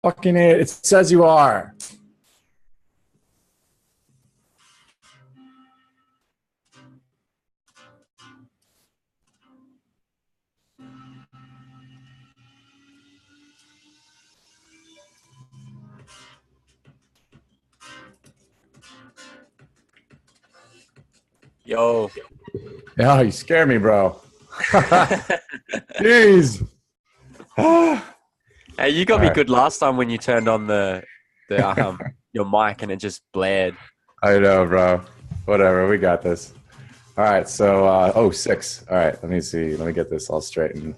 Fucking it. It says you are. Yo. Yeah, you scare me, bro. Jeez. Hey, you got All me right. good last time when you turned on the your mic and it just blared. I know, bro. Whatever. We got this. All right. So, 6. All right. Let me see. Let me get this all straightened.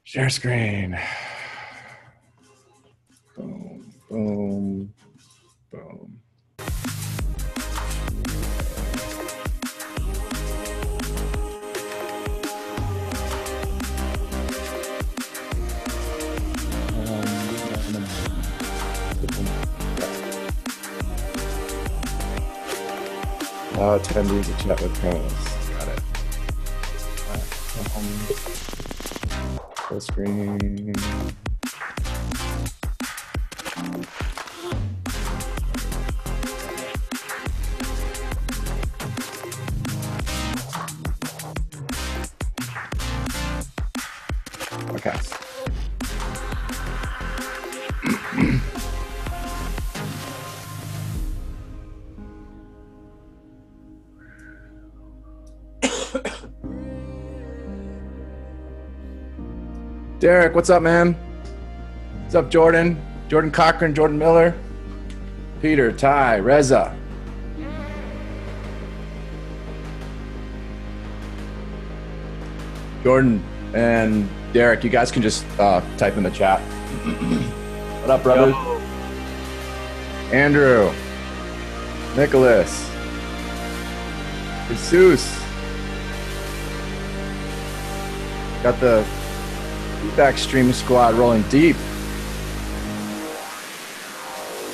Share screen. Boom, boom, boom. Attendees to chat with panelists. Got it. All right. Full screen. Okay. Derek, what's up, man? What's up, Jordan? Jordan Cochran, Jordan Miller, Peter, Ty, Reza. Jordan and Derek, you guys can just type in the chat. What up, brothers? Yo. Andrew, Nicholas, Jesus. Got the feedback stream squad rolling deep.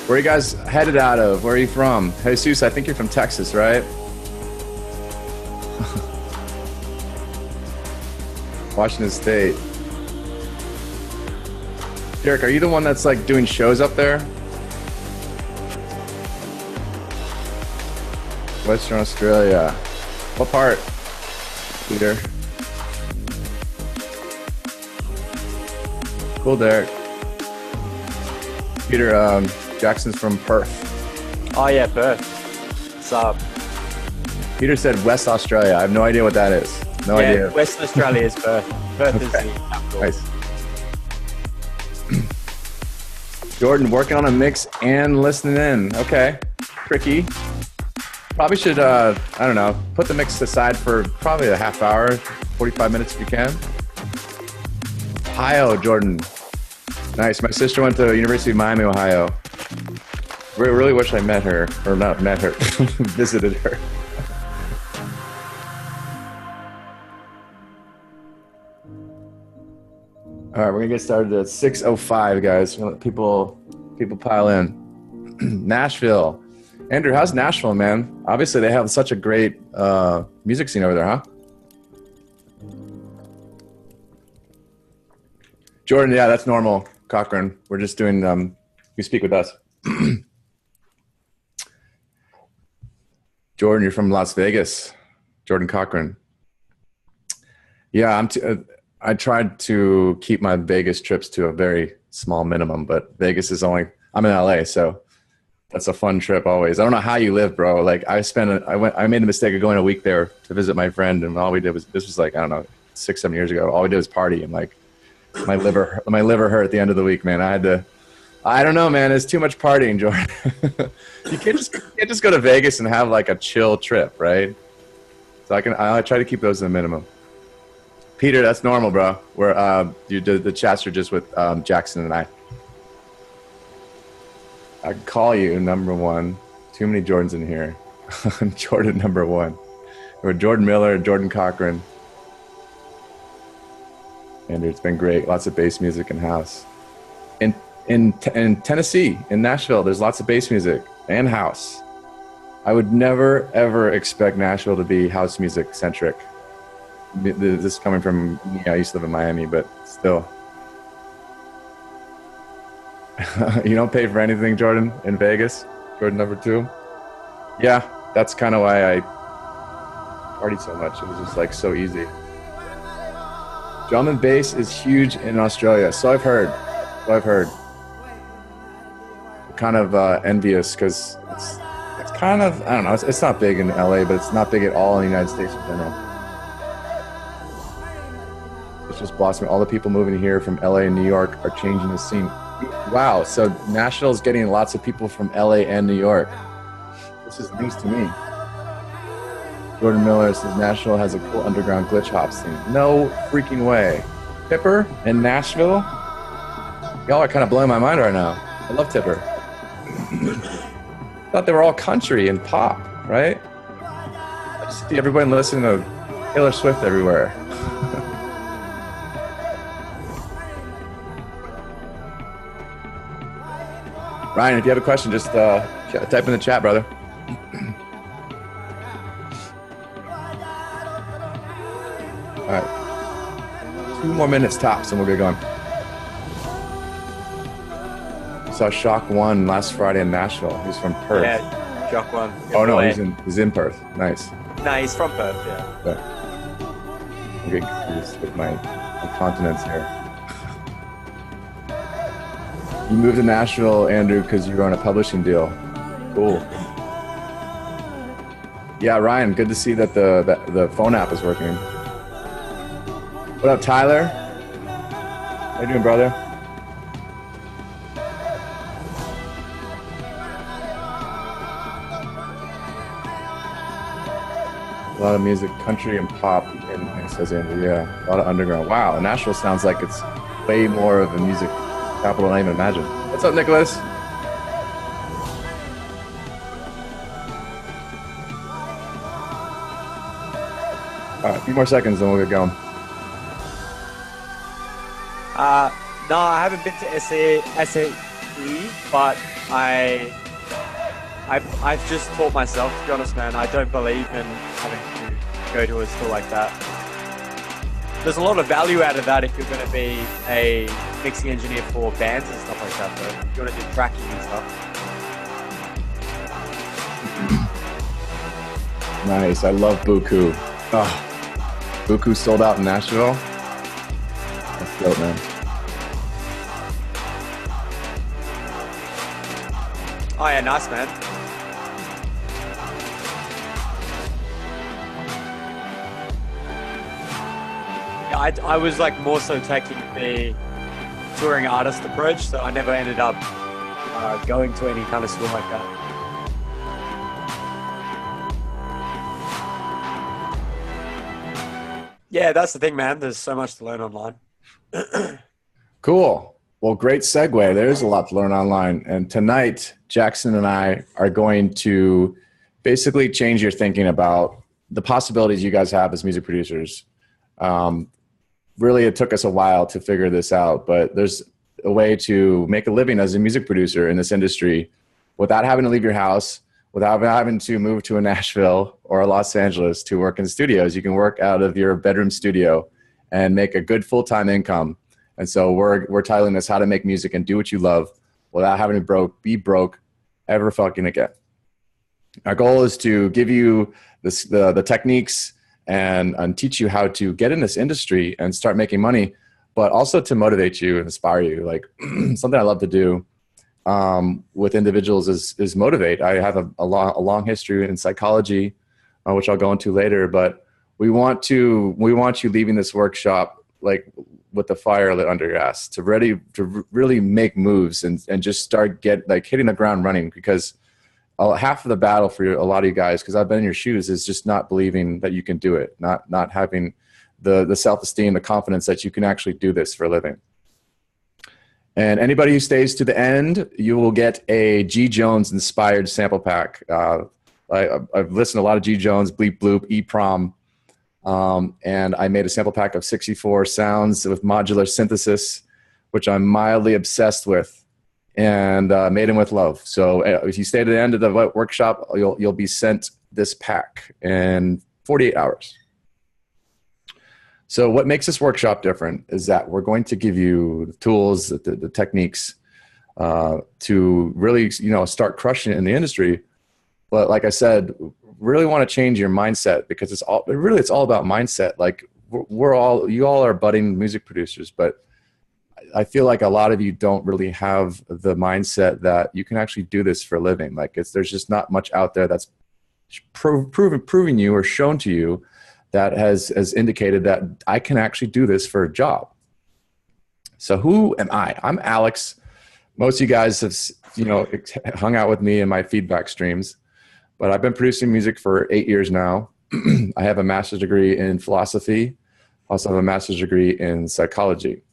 Where are you guys headed out of? Where are you from? Jesus, I think you're from Texas, right? Washington State. Derek, are you the one that's like doing shows up there? Western Australia. What part, Peter? Cool, Derek. Peter, Jackson's from Perth. Oh yeah, Perth. What's up? Peter said West Australia. I have no idea what that is. No idea. Western Australia is Perth. Perth is Okay. the capital. Nice. Jordan, working on a mix and listening in. Okay. Tricky. Probably should, I don't know, put the mix aside for probably a half hour, 45 minutes if you can. Ohio, Jordan. Nice. My sister went to University of Miami, Ohio. Really wish I met her, or not met her, visited her. All right, we're gonna get started at 6:05, guys. We're gonna let people pile in. Nashville. Andrew, how's Nashville, man? Obviously, they have such a great music scene over there, huh? Jordan, yeah, that's normal. Cochran, we're just doing, you speak with us. Jordan, you're from Las Vegas. Jordan Cochran. Yeah, I tried to keep my Vegas trips to a very small minimum, but Vegas is only, I'm in LA, so that's a fun trip always. I don't know how you live, bro. Like I made the mistake of going a week there to visit my friend, and all we did was, this was like, I don't know, 6-7 years ago. All we did was party, and like my liver hurt at the end of the week, man. I don't know, man. It's too much partying, Jordan. You can't just go to Vegas and have like a chill trip, right? So I try to keep those to the minimum. Peter, that's normal, bro. The chats are just with Jackson and I. I can call you number one. Too many Jordans in here. Jordan number one. Or Jordan Miller, Jordan Cochran. And it's been great. Lots of bass music and house. In Tennessee, in Nashville, there's lots of bass music and house. I would never, ever expect Nashville to be house music centric. This is coming from me. I used to live in Miami, but still. You don't pay for anything, Jordan, in Vegas? Jordan number two? Yeah, that's kind of why I partied so much. It was just like so easy. Drum and bass is huge in Australia. So I've heard. Kind of envious because it's kind of, I don't know, it's not big in LA, but it's not big at all in the United States in general. It's just blossoming. All the people moving here from LA and New York are changing the scene. Wow, so Nashville's getting lots of people from LA and New York. This is news to me. Jordan Miller says Nashville has a cool underground glitch hop scene. No freaking way. Tipper in Nashville? Y'all are kind of blowing my mind right now. I love Tipper. Thought they were all country and pop, right? I just see everybody listening to Taylor Swift everywhere. Ryan, if you have a question, just type in the chat, brother. All right. 2 more minutes tops and we'll get going. Saw Shock 1 last Friday in Nashville. He's from Perth. Yeah, Shock 1. Oh no, he's in Perth. Nice. No, he's from Perth, yeah. I'm getting confused with my continents here. You moved to Nashville, Andrew, because you were on a publishing deal. Cool. Yeah, Ryan, good to see that the phone app is working. What up, Tyler? How you doing, brother? A lot of music, country and pop, and says Andrew, yeah. A lot of underground. Wow, Nashville sounds like it's way more of a music capital than I even imagine. What's up, Nicholas? All right, a few more seconds, then we'll get going. No, I haven't been to SAE, but I've just taught myself, to be honest, man. I don't believe in having to go to a school like that. There's a lot of value out of that if you're going to be a mixing engineer for bands and stuff like that, but if you want to do tracking and stuff. Nice, I love Buku. Oh, Buku sold out in Nashville. That's dope, man. Oh yeah, nice, man. I was like more so taking the touring artist approach, so I never ended up going to any kind of school like that. Yeah, that's the thing, man. There's so much to learn online. Cool. Well, great segue. There's a lot to learn online. And tonight, Jackson and I are going to basically change your thinking about the possibilities you guys have as music producers. Really, it took us a while to figure this out, but there's a way to make a living as a music producer in this industry without having to leave your house, without having to move to a Nashville or a Los Angeles to work in studios. You can work out of your bedroom studio and make a good full-time income. And so we're titling this How to Make Music and Do What You Love Without Having to be broke ever fucking again. Our goal is to give you the techniques and teach you how to get in this industry and start making money, but also to motivate you and inspire you. Like something I love to do with individuals is motivate. I have a long history in psychology, which I'll go into later, but we want you leaving this workshop like with the fire lit under your ass, to really make moves and just start hitting the ground running, because half of the battle for a lot of you guys, because I've been in your shoes, is just not believing that you can do it, not having the self-esteem, the confidence that you can actually do this for a living. And anybody who stays to the end, you will get a G. Jones inspired sample pack. I've listened to a lot of G. Jones, Bleep Bloop, EPROM, and I made a sample pack of 64 sounds with modular synthesis, which I'm mildly obsessed with. And made them with love. So if you stay to the end of the workshop, you'll be sent this pack in 48 hours. So what makes this workshop different is that we're going to give you the tools, the techniques to really, start crushing it in the industry. But like I said, really want to change your mindset, because it's all about mindset. Like you all are budding music producers, but I feel like a lot of you don't really have the mindset that you can actually do this for a living. Like there's just not much out there that's proven you or shown to you that has indicated that I can actually do this for a job. So who am I? I'm Alex. Most of you guys have, hung out with me in my feedback streams, but I've been producing music for 8 years now. I have a master's degree in philosophy. Also have a master's degree in psychology.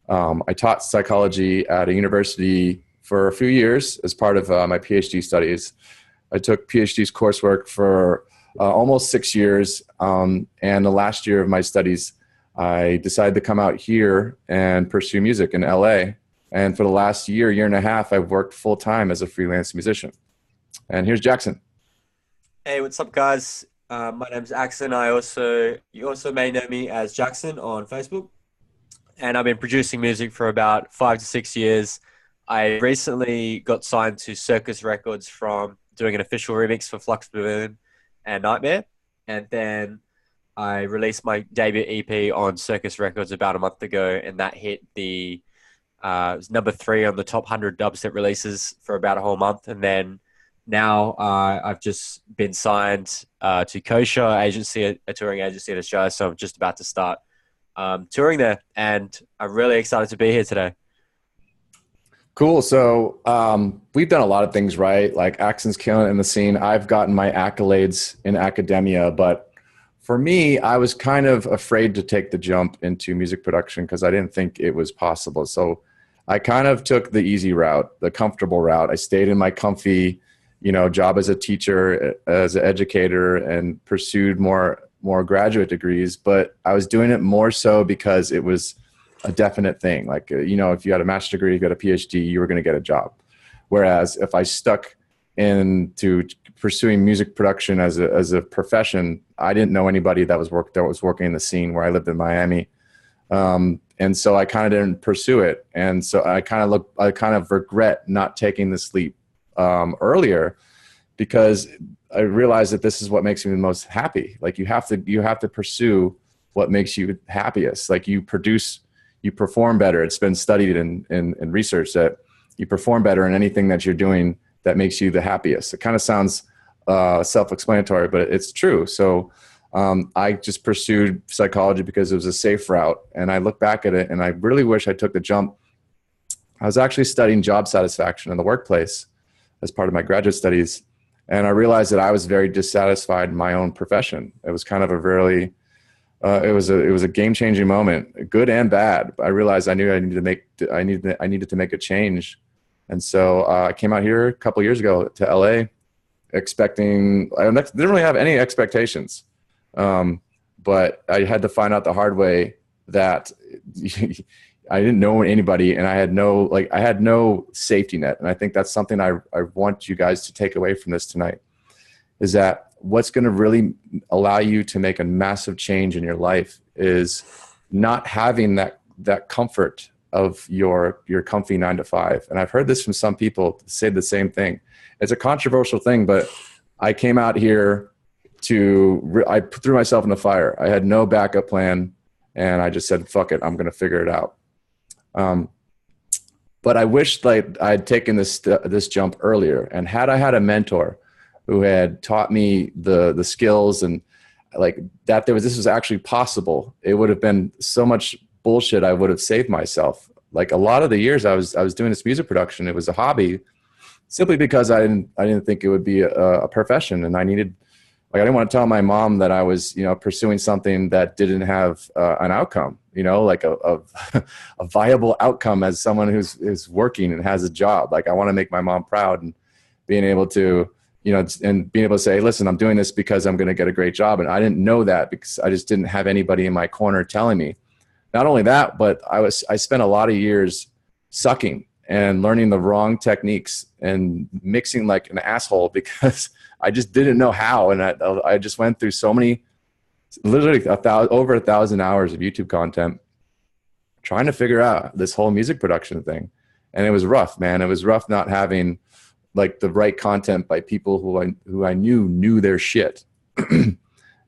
I taught psychology at a university for a few years as part of my PhD studies. I took PhD's coursework for almost 6 years. And the last year of my studies, I decided to come out here and pursue music in LA. And for the last year and a half, I've worked full time as a freelance musician. And here's Jackson. Hey, what's up, guys? My name's Axon. You also may know me as Jackson on Facebook. And I've been producing music for about 5 to 6 years. I recently got signed to Circus Records from doing an official remix for Flux Balloon and Nightmare. And then I released my debut EP on Circus Records about a month ago, and that hit it was number 3 on the top 100 dubstep releases for about a whole month. And then now I've just been signed to Kosher agency, a touring agency in Australia. So I'm just about to start touring there, and I'm really excited to be here today. Cool. So we've done a lot of things right. Like Axon's killing it in the scene. I've gotten my accolades in academia, but for me, I was kind of afraid to take the jump into music production because I didn't think it was possible. So I kind of took the easy route, the comfortable route. I stayed in my comfy, job as a teacher, as an educator, and pursued more graduate degrees. But I was doing it more so because it was a definite thing. Like, if you had a master's degree, you got a PhD, you were going to get a job. Whereas if I stuck into pursuing music production as a profession, I didn't know anybody that was working in the scene where I lived in Miami. And so I kind of didn't pursue it. And so I kind of regret not taking this leap earlier, because I realized that this is what makes me the most happy. Like you have to pursue what makes you happiest. Like you perform better. It's been studied in research that you perform better in anything that you're doing that makes you the happiest. It kind of sounds self-explanatory, but it's true. So I just pursued psychology because it was a safe route. And I look back at it and I really wish I took the jump. I was actually studying job satisfaction in the workplace as part of my graduate studies. And I realized that I was very dissatisfied in my own profession. It was kind of it was a game-changing moment, good and bad. I realized I needed to make a change. And so I came out here a couple years ago to LA I didn't really have any expectations. But I had to find out the hard way that I didn't know anybody, and I had no safety net. And I think that's something I want you guys to take away from this tonight, is that what's going to really allow you to make a massive change in your life is not having that comfort of your comfy 9 to 5. And I've heard this from some people say the same thing. It's a controversial thing, but I came out here I threw myself in the fire. I had no backup plan, and I just said, fuck it, I'm going to figure it out. But I wish I'd taken this jump earlier, and had I had a mentor who had taught me the skills and this was actually possible, it would have been so much bullshit I would have saved myself. Like a lot of the years I was doing this music production, it was a hobby simply because I didn't think it would be a profession, and I didn't want to tell my mom that I was, pursuing something that didn't have an outcome, like a viable outcome as someone who's working and has a job. Like I want to make my mom proud, and being able to, and being able to say, listen, I'm doing this because I'm going to get a great job. And I didn't know that because I just didn't have anybody in my corner telling me. Not only that, but I spent a lot of years sucking and learning the wrong techniques and mixing like an asshole because I just didn't know how. And I just went through so many, literally over 1,000 hours of YouTube content trying to figure out this whole music production thing. And it was rough, man. It was rough not having like the right content by people who I knew their shit. And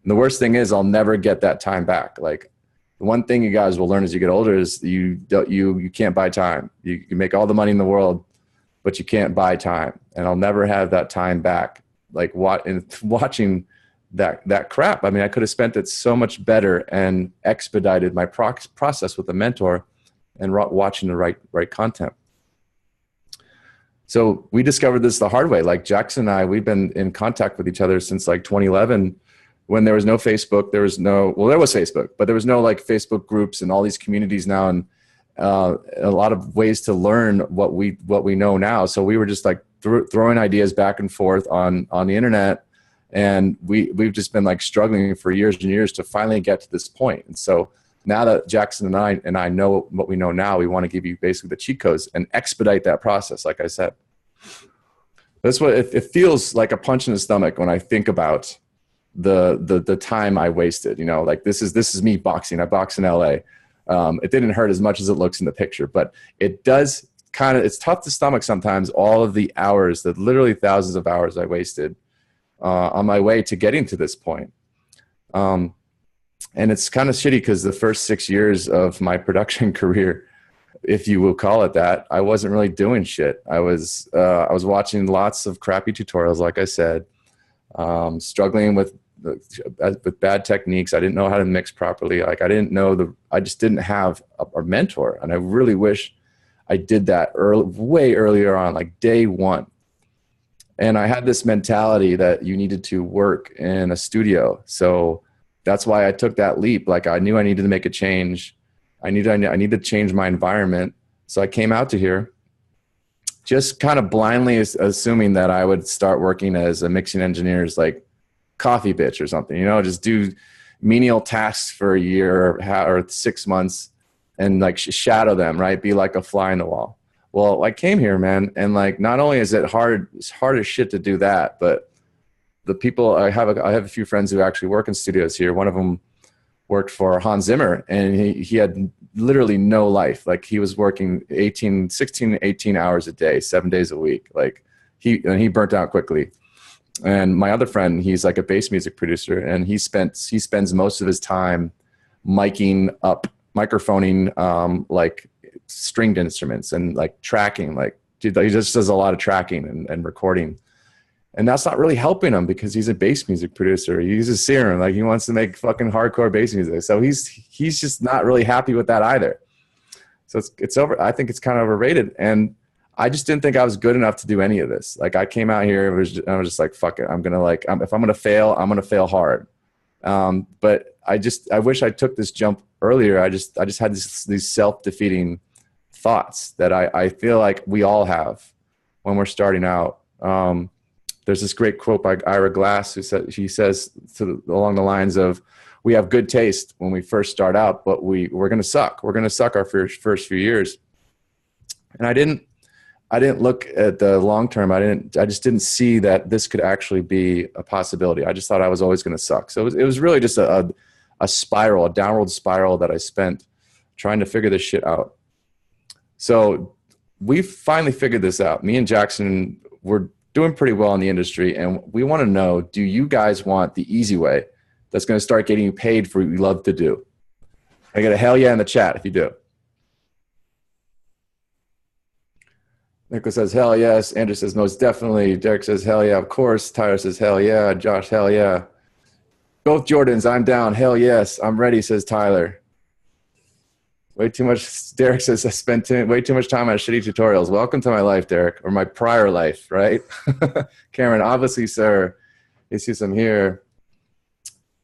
the worst thing is I'll never get that time back. Like the one thing you guys will learn as you get older is you can't buy time. You can make all the money in the world, but you can't buy time. And I'll never have that time back. Like watching that crap. I mean, I could have spent it so much better and expedited my process with a mentor and watching the right content. So we discovered this the hard way. Like Jackson and I, we've been in contact with each other since like 2011, when there was no Facebook. There was Facebook, but there was no like Facebook groups and all these communities now, and a lot of ways to learn what we know now. So we were just like throwing ideas back and forth on the internet, and we've just been like struggling for years and years to finally get to this point. And so now that Jackson and I know what we know now, we want to give you basically the cheat codes and expedite that process. Like I said, that's what it feels like, a punch in the stomach when I think about the time I wasted. You know, like this is me boxing. I box in LA. It didn't hurt as much as it looks in the picture, but it does it's tough to stomach sometimes, all of the hours, that literally thousands of hours I wasted on my way to getting to this point. And it's kind of shitty because the first 6 years of my production career, if you will call it that, I wasn't really doing shit. I was watching lots of crappy tutorials, like I said, struggling with bad techniques. I didn't know how to mix properly. Like I just didn't have a mentor. And I really wish I did that way earlier on, like day one. And I had this mentality that you needed to work in a studio. So that's why I took that leap. Like I knew I needed to make a change. I needed to change my environment. So I came out to here, just kind of blindly assuming that I would start working as a mixing engineer's like coffee bitch or something, you know, just do menial tasks for a year or 6 months and like shadow them, right? Be like a fly in the wall. Well, I came here, man. And like, not only is it hard, it's hard as shit to do that, but the people I have a few friends who actually work in studios here. One of them worked for Hans Zimmer, and he had literally no life. Like he was working 16, 18 hours a day, 7 days a week. Like he burnt out quickly. And my other friend, he's like a bass music producer, and he spends most of his time microphoning like stringed instruments and like tracking. Like he just does a lot of tracking and recording. And that's not really helping him because he's a bass music producer. He uses Serum. Like he wants to make fucking hardcore bass music. So he's just not really happy with that either. So it's over. I think it's kind of overrated. And I just didn't think I was good enough to do any of this. Like I came out here, I was just like, fuck it. I'm going to if I'm going to fail, I'm going to fail hard. But I wish I took this jump earlier. I just had these self-defeating thoughts that I feel like we all have when we're starting out. There's this great quote by Ira Glass she says along the lines of, we have good taste when we first start out, but we're going to suck. We're going to suck our first few years. And I didn't look at the long term. I just didn't see that this could actually be a possibility. I just thought I was always going to suck. So it was really just a spiral, a downward spiral that I spent trying to figure this shit out. So we finally figured this out. Me and Jackson were doing pretty well in the industry, and we want to know, do you guys want the easy way that's going to start getting you paid for what you love to do? I get a hell yeah in the chat if you do. Nicholas says, hell yes. Andrew says, most definitely. Derek says, hell yeah, of course. Tyler says, hell yeah. Josh, hell yeah. Both Jordans, I'm down. Hell yes. I'm ready, says Tyler. Way too much. Derek says, I spent way too much time on shitty tutorials. Welcome to my life, Derek, or my prior life, right? Cameron, obviously, sir. Jesus, I'm here.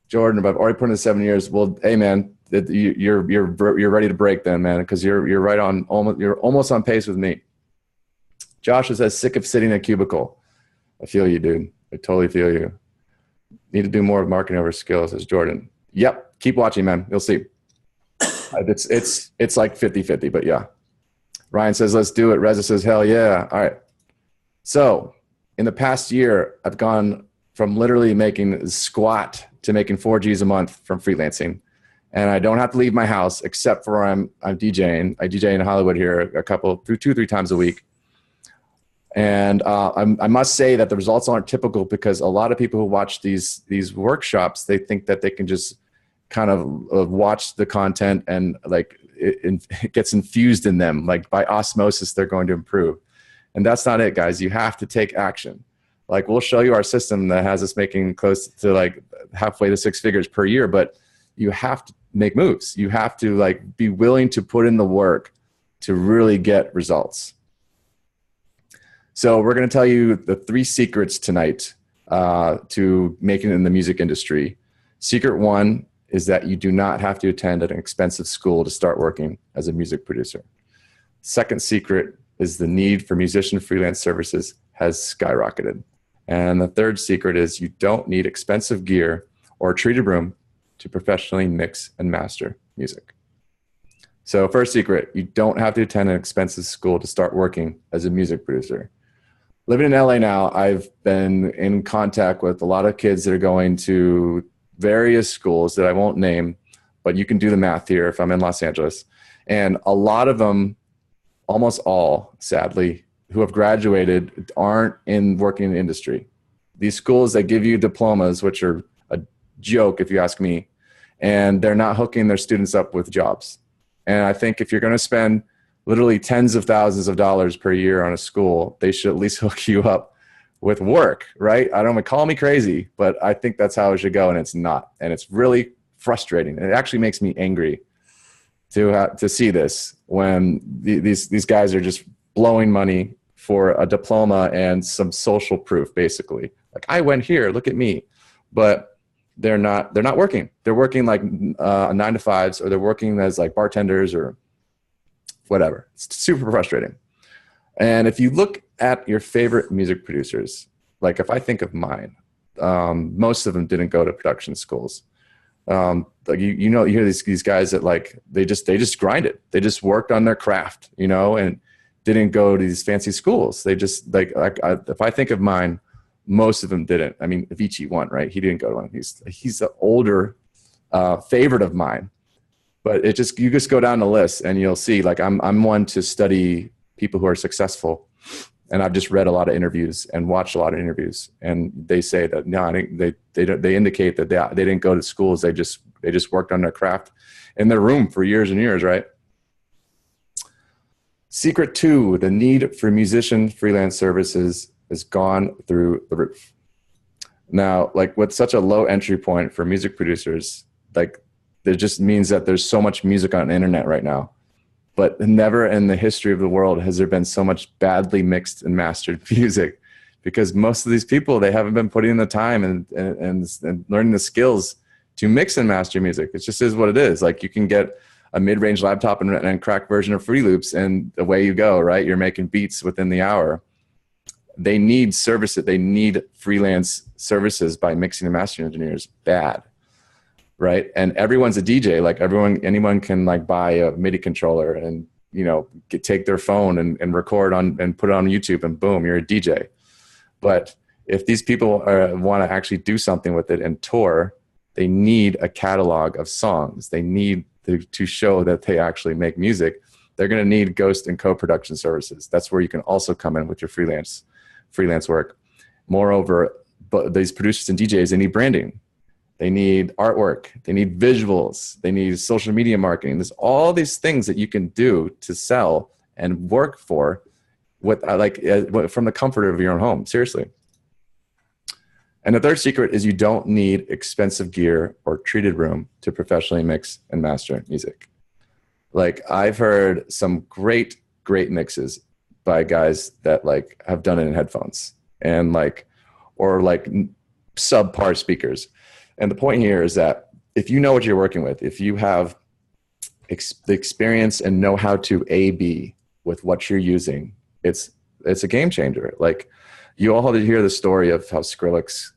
Jordan, but I've already put in 7 years. Well, hey, man, you're ready to break then, man, because you're right on. You're almost on pace with me. Josh says, sick of sitting in a cubicle. I feel you, dude. I totally feel you. Need to do more marketing over skills, says Jordan. Yep. Keep watching, man. You'll see. It's like 50-50, but yeah. Ryan says, let's do it. Reza says, hell yeah. All right. So in the past year, I've gone from literally making squat to making 4 G's a month from freelancing. and I don't have to leave my house except for I'm DJing. I DJ in Hollywood here two, 3 times a week. And I must say that the results aren't typical, because a lot of people who watch these workshops, they think that they can just kind of watch the content and like it gets infused in them, like by osmosis they're going to improve. And that's not it, guys. You have to take action. Like, we'll show you our system that has us making close to like halfway to 6 figures per year, but you have to make moves. You have to like be willing to put in the work to really get results. So we're going to tell you the 3 secrets tonight to making it in the music industry. Secret 1 is that you do not have to attend an expensive school to start working as a music producer. Second secret is the need for musician freelance services has skyrocketed. And the third secret is you don't need expensive gear or a treated room to professionally mix and master music. So first secret, you don't have to attend an expensive school to start working as a music producer. Living in LA now, I've been in contact with a lot of kids that are going to various schools that I won't name, but you can do the math here if I'm in Los Angeles. And a lot of them, almost all, sadly, who have graduated aren't working in the industry. These schools that give you diplomas, which are a joke if you ask me, and they're not hooking their students up with jobs. And I think if you're going to spend literally tens of thousands of dollars per year on a school, they should at least hook you up with work, right? I don't want to call me crazy, but I think that's how it should go, and it's not. And it's really frustrating. It actually makes me angry to see this when these guys are just blowing money for a diploma and some social proof, basically. Like, I went here, look at me. But they're not working. They're working like 9-to-5s, or they're working as like bartenders or whatever. It's super frustrating. And if you look at your favorite music producers, like if I think of mine, most of them didn't go to production schools. Like you hear these guys that like they just grinded. They just worked on their craft, and didn't go to these fancy schools. They just if I think of mine, most of them didn't. I mean, Avicii won, right? He didn't go to one. He's the older favorite of mine. But you just go down the list and you'll see, like, I'm one to study people who are successful, and I've just read a lot of interviews and watched a lot of interviews, and they say that they indicate that they didn't go to schools. They just worked on their craft in their room for years and years, right? Secret 2, the need for musician freelance services has gone through the roof. Now, like, with such a low entry point for music producers, like, it just means that there's so much music on the internet right now, but never in the history of the world has there been so much badly mixed and mastered music, because most of these people, they haven't been putting in the time and learning the skills to mix and master music. It just is what it is. Like, you can get a mid-range laptop and crack version of Fruity Loops, and away you go, right? You're making beats within the hour. They need services. They need freelance services by mixing and mastering engineers bad. Right. And everyone's a DJ. Like, anyone can like buy a MIDI controller and, take their phone and record and put it on YouTube, and boom, you're a DJ. But if these people want to actually do something with it and tour, they need a catalog of songs. They need to show that they actually make music. They're going to need ghost and co-production services. That's where you can also come in with your freelance work. Moreover, but these producers and DJs, they need branding. They need artwork. They need visuals. They need social media marketing. There's all these things that you can do to sell and work for from the comfort of your own home. Seriously. And the third secret is you don't need expensive gear or treated room to professionally mix and master music. Like, I've heard some great mixes by guys that like have done it in headphones and or subpar speakers. And the point here is that if you know what you're working with, if you have the experience and know how to A/B with what you're using, it's a game changer. Like, you all had to hear the story of how Skrillex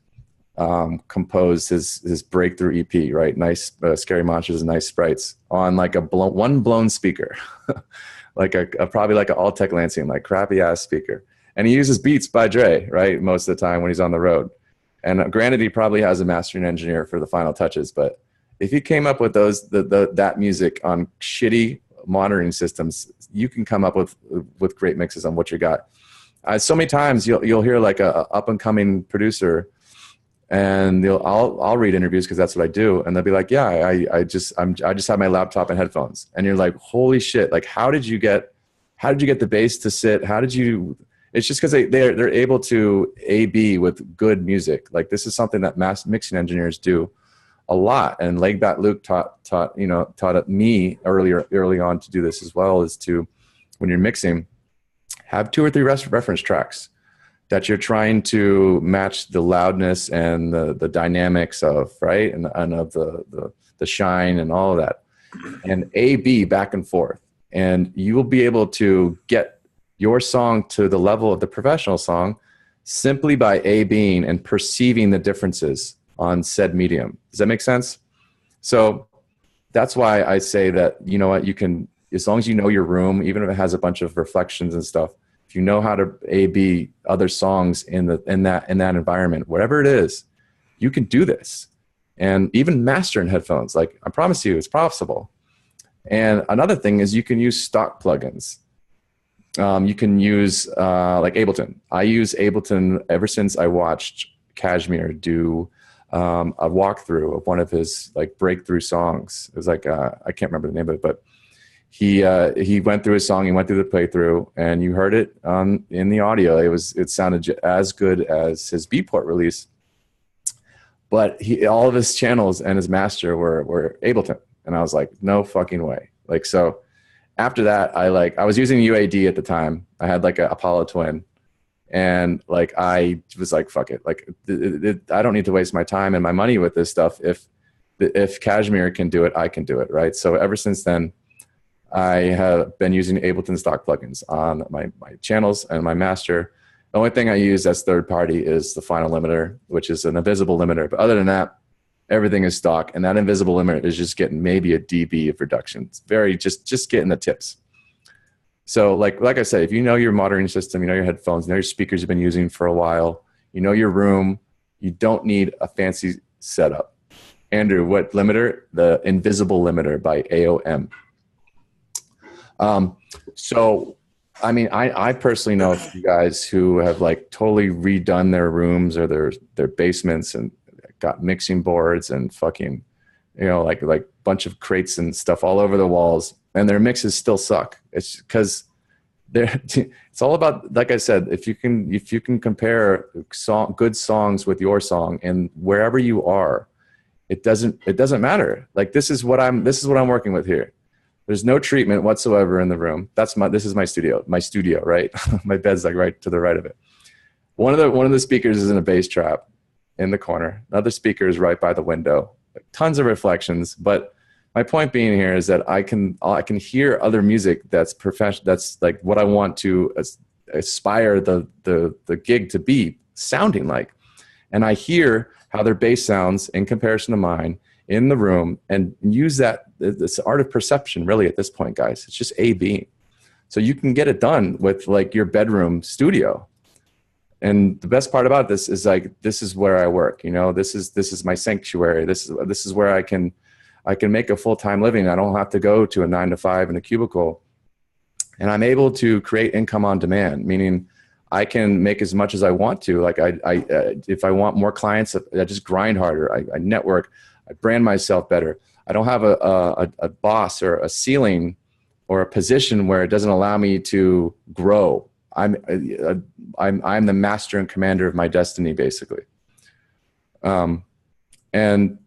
composed his breakthrough EP, right? Nice, Scary Monsters and Nice Sprites on like one blown speaker, like probably like an Altec Lansing, like crappy ass speaker. And he uses Beats by Dre, right? Most of the time when he's on the road. And granted, he probably has a mastering engineer for the final touches, but if you came up with that music on shitty monitoring systems, you can come up with great mixes on what you got. So many times you'll hear like a up and coming producer, and I'll read interviews because that's what I do, and they'll be like, yeah, I just have my laptop and headphones, and you're like, holy shit, like how did you get the bass to sit? How did you? It's just because they're able to A/B with good music. Like this is something that mixing engineers do a lot, and Legbat Luke taught me early on to do this as well, is to, when you're mixing, have 2 or 3 reference tracks that you're trying to match the loudness and the dynamics of, right, and of the shine and all of that, and A/B back and forth, and you will be able to get your song to the level of the professional song simply by A/Bing and perceiving the differences on said medium. Does that make sense? So that's why I say that, you know what, you can, as long as you know your room, even if it has a bunch of reflections and stuff, if you know how to A/B other songs in that environment, whatever it is, you can do this. And even mastering headphones, like I promise you, it's possible. And another thing is you can use stock plugins. You can use like Ableton. I use Ableton ever since I watched Kashmir do a walkthrough of one of his like breakthrough songs. It was like I can't remember the name of it, but he went through his song, he went through the playthrough, and you heard it in the audio. It sounded as good as his Beatport release, but all of his channels and his master were Ableton, and I was like, no fucking way. Like, so after that, I was using UAD at the time. I had like a Apollo Twin, and like I was like, fuck it, like I don't need to waste my time and my money with this stuff. If Kashmir can do it, I can do it, right? So ever since then, I have been using Ableton stock plugins on my channels and my master. The only thing I use that's third party is the final limiter, which is an invisible limiter. But other than that, everything is stock, and that invisible limiter is just getting maybe a dB of reduction. It's very just getting the tips. So like I said, if you know your monitoring system, you know your headphones, you know your speakers you've been using for a while, you know your room, you don't need a fancy setup. Andrew, what limiter? The invisible limiter by AOM. So, I mean, I personally know a few guys who have like totally redone their rooms or their basements and got mixing boards and fucking, you know, like bunch of crates and stuff all over the walls, and their mixes still suck. It's because it's all about, like I said, if you can compare good songs with your song, and wherever you are, it doesn't matter. Like this is what I'm working with here. There's no treatment whatsoever in the room. This is my studio, right? My bed's like right to the right of it. One of the speakers is in a bass trap in the corner. Another speaker is right by the window. Like, tons of reflections. But my point being here is that I can hear other music that's professional. That's like what I want to aspire the gig to be sounding like. And I hear how their bass sounds in comparison to mine in the room, and use that. It's art of perception, really, at this point, guys. It's just A/B. So you can get it done with like your bedroom studio. And the best part about this is like, this is where I work. You know, this is my sanctuary. This is where I can make a full-time living. I don't have to go to a 9-to-5 in a cubicle, and I'm able to create income on demand, meaning I can make as much as I want to. Like if I want more clients, I just grind harder. I network. I brand myself better. I don't have a boss or a ceiling or a position where it doesn't allow me to grow. I'm the master and commander of my destiny, basically. And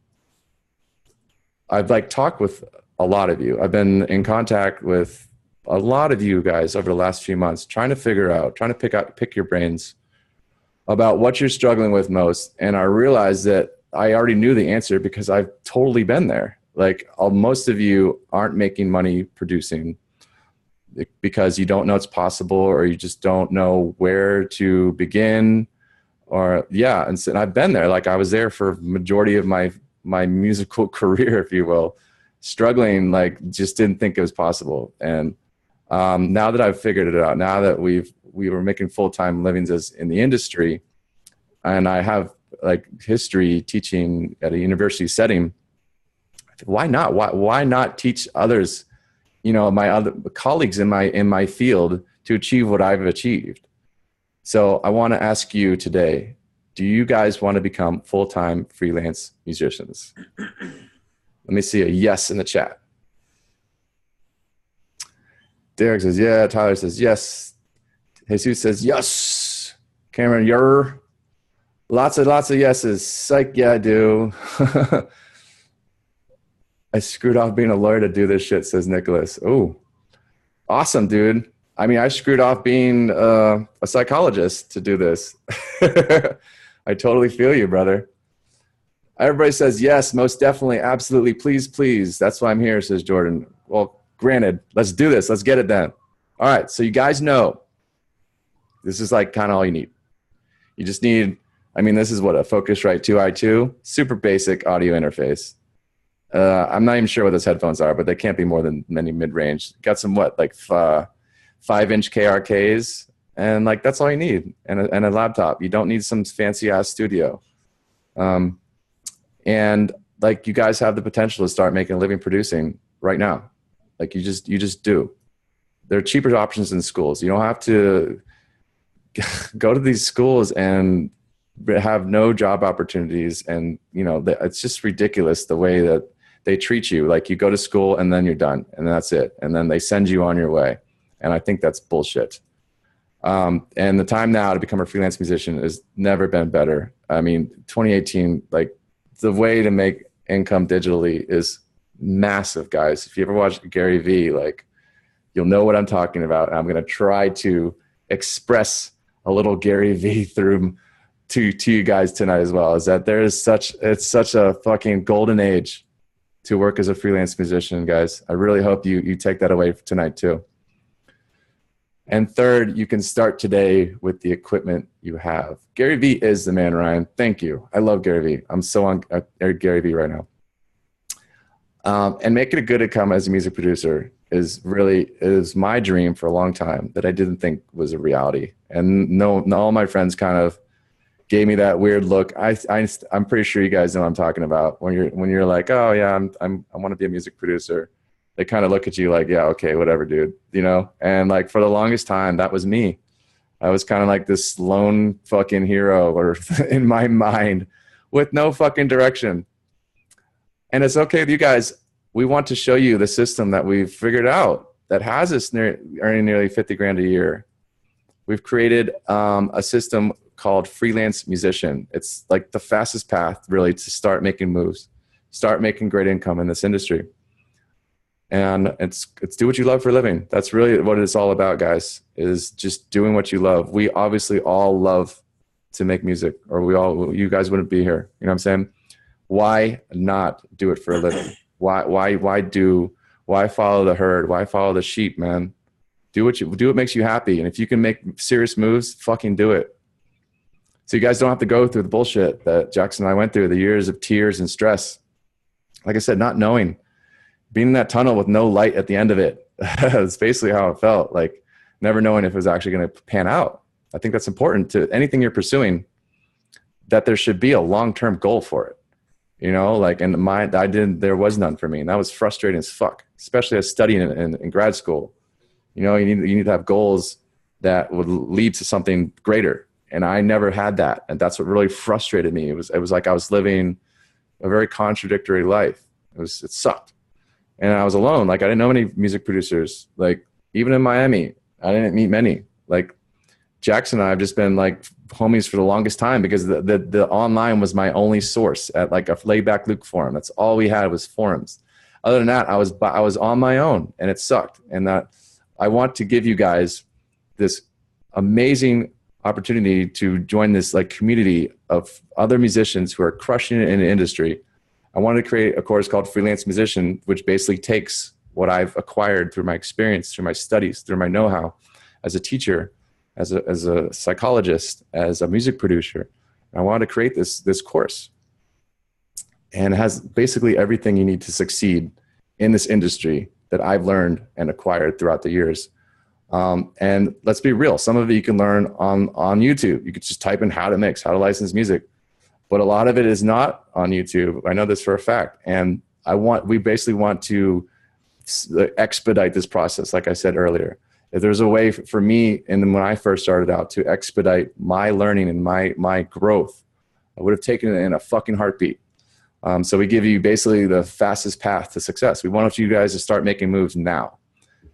I've like talked with a lot of you. I've been in contact with a lot of you guys over the last few months, trying to pick your brains about what you're struggling with most. And I realized that I already knew the answer because I've totally been there. Like most of you aren't making money producing because you don't know it's possible, or you just don't know where to begin, or yeah. And so I've been there. Like I was there for majority of my musical career, if you will, struggling, like just didn't think it was possible. And now that I've figured it out, now that we were making full-time livings as in the industry, and I have like history teaching at a university setting, Why not? Why not teach others, you know, my other colleagues in my field to achieve what I've achieved? So I want to ask you today, do you guys want to become full-time freelance musicians? Let me see a yes in the chat. Derek says, yeah. Tyler says, yes. Jesus says, yes. Cameron, you're lots of yeses. Psych, yeah, I do. I screwed off being a lawyer to do this shit, says Nicholas. Oh, awesome, dude. I mean, I screwed off being a psychologist to do this. I totally feel you, brother. Everybody says, yes, most definitely, absolutely, please, please. That's why I'm here, says Jordan. Well, granted, let's do this. Let's get it done. All right, so you guys know this is like kind of all you need. You just need, I mean, this is what a Focusrite 2i2, super basic audio interface. I'm not even sure what those headphones are, but they can't be more than many mid-range. Got some like 5-inch KRKs, and like that's all you need, and a laptop. You don't need some fancy ass studio. And like you guys have the potential to start making a living producing right now. Like you just do. There are cheaper options in schools. You don't have to go to these schools and have no job opportunities. And you know, it's just ridiculous the way that they treat you. Like you go to school and then you're done and that's it. And then they send you on your way. And I think that's bullshit. And the time now to become a freelance musician has never been better. I mean, 2018, like the way to make income digitally is massive, guys. If you ever watch Gary Vee, like you'll know what I'm talking about. I'm going to try to express a little Gary Vee through to you guys tonight as well, is that it's such a fucking golden age to work as a freelance musician, guys. I really hope you take that away tonight too. And third, you can start today with the equipment you have. Gary Vee is the man, Ryan. Thank you. I love Gary Vee. I'm so on Gary Vee right now. And making a good income as a music producer is my dream for a long time that I didn't think was a reality. And all my friends kind of gave me that weird look. I'm pretty sure you guys know what I'm talking about. When you're like, oh yeah, I want to be a music producer. They kind of look at you like, yeah, okay, whatever, dude, you know? And like for the longest time, that was me. I was kind of like this lone fucking hero or in my mind with no fucking direction. And it's okay with you guys. We want to show you the system that we've figured out that has us earning nearly 50 grand a year. We've created a system called Freelance Musician. It's like the fastest path really to start making moves, start making great income in this industry. And it's do what you love for a living. That's really what it's all about, guys, is just doing what you love. We obviously all love to make music, or you guys wouldn't be here. You know what I'm saying? Why not do it for a living? Why follow the herd? Why follow the sheep, man? Do what makes you happy. And if you can make serious moves, fucking do it. So you guys don't have to go through the bullshit that Jackson and I went through, the years of tears and stress. Like I said, not knowing. Being in that tunnel with no light at the end of it. That's basically how it felt, like never knowing if it was actually going to pan out. I think that's important to anything you're pursuing, that there should be a long-term goal for it. You know, like there was none for me. And that was frustrating as fuck, especially as studying in grad school. You know, you need to have goals that would lead to something greater. And I never had that. And that's what really frustrated me. It was like I was living a very contradictory life. It sucked. And I was alone. Like I didn't know any music producers. Like even in Miami, I didn't meet many. Like Jackson and I have just been like homies for the longest time because the online was my only source at like a laid back Luke forum. That's all we had was forums. Other than that, I was on my own and it sucked. And that I want to give you guys this amazing opportunity to join this like community of other musicians who are crushing it in the industry. I wanted to create a course called Freelance Musician, which basically takes what I've acquired through my experience, through my studies, through my know-how as a teacher, as a psychologist, as a music producer. And I wanted to create this course. And it has basically everything you need to succeed in this industry that I've learned and acquired throughout the years. And let's be real, some of it you can learn on YouTube. You could just type in how to mix, how to license music. But a lot of it is not on YouTube. I know this for a fact. And we basically want to expedite this process. Like I said earlier, if there's a way for me, and then when I first started out, to expedite my learning and my growth, I would have taken it in a fucking heartbeat. So we give you basically the fastest path to success. We want you guys to start making moves now,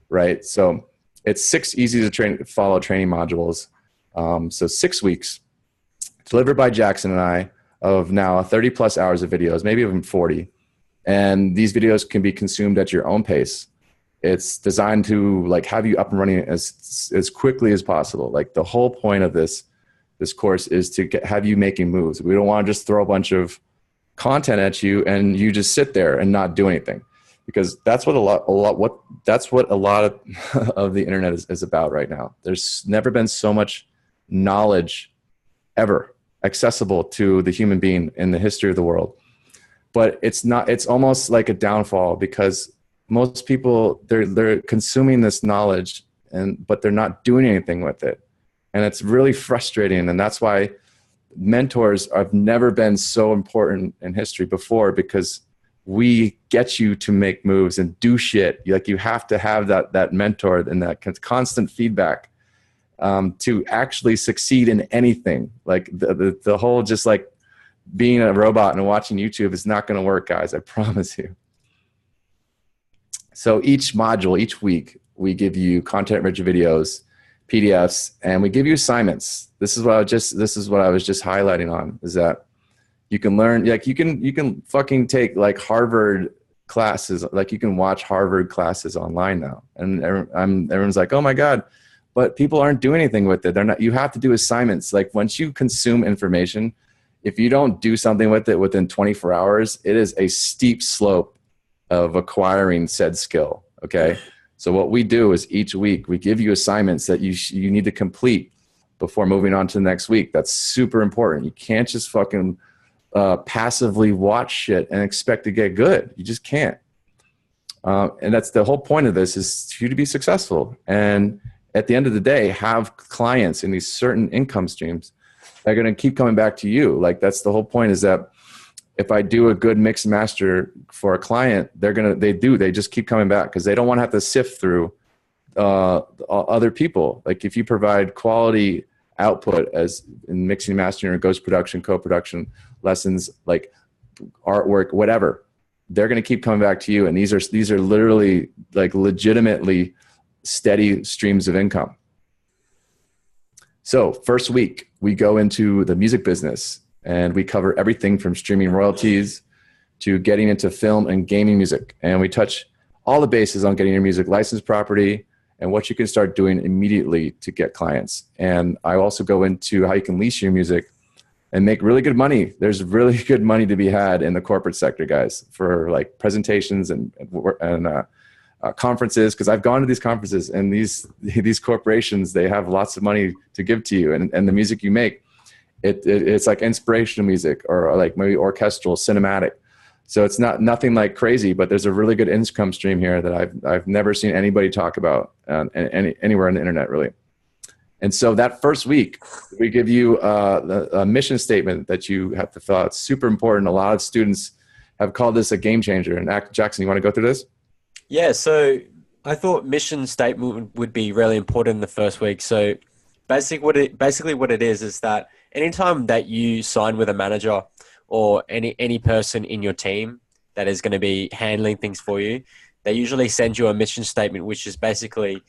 right? So it's 6 easy to follow training modules. So 6 weeks delivered by Jackson and I, of now 30 plus hours of videos, maybe even 40. And these videos can be consumed at your own pace. It's designed to like have you up and running as quickly as possible. Like the whole point of this course is to have you making moves. We don't want to just throw a bunch of content at you and you just sit there and not do anything, because that's what a lot of the internet is about right now. There's never been so much knowledge ever accessible to the human being in the history of the world. But it's almost like a downfall, because most people, they're consuming this knowledge but they're not doing anything with it. And it's really frustrating. And that's why mentors have never been so important in history before, because we get you to make moves and do shit. Like you have to have that mentor and that constant feedback to actually succeed in anything. Like the whole just like being a robot and watching YouTube is not going to work, guys. I promise you. So each module, each week, we give you content-rich videos, PDFs, and we give you assignments. This is what I was just highlighting on, is that you can learn, like you can fucking take like Harvard classes, like you can watch Harvard classes online now. And everyone's like, oh my God, but people aren't doing anything with it. You have to do assignments. Like once you consume information, if you don't do something with it within 24 hours, it is a steep slope of acquiring said skill. Okay. So what we do is each week we give you assignments that you need to complete before moving on to the next week. That's super important. You can't just fucking passively watch shit and expect to get good. You just can't. And that's the whole point of this, is for you to be successful. And at the end of the day, have clients in these certain income streams that are going to keep coming back to you. Like that's the whole point, is that if I do a good mix master for a client, they just keep coming back, because they don't want to have to sift through other people. Like if you provide quality output as in mixing, mastering, or ghost production, co-production lessons, like artwork, whatever, they're going to keep coming back to you. And these are literally like legitimately steady streams of income. So first week, we go into the music business, and we cover everything from streaming royalties to getting into film and gaming music. And we touch all the bases on getting your music licensed properly and what you can start doing immediately to get clients. And I also go into how you can lease your music and make really good money. There's really good money to be had in the corporate sector, guys, for like presentations and conferences. Because I've gone to these conferences, and these corporations, they have lots of money to give to you, and the music you make, it's like inspirational music, or like maybe orchestral, cinematic. So it's nothing like crazy, but there's a really good income stream here that I've never seen anybody talk about anywhere on the internet, really. And so that first week, we give you a mission statement that you have to fill out. It's super important. A lot of students have called this a game changer. And Jackson, you want to go through this? Yeah, so I thought mission statement would be really important in the first week. So basically what it is that anytime that you sign with a manager or any person in your team that is going to be handling things for you, they usually send you a mission statement, which is basically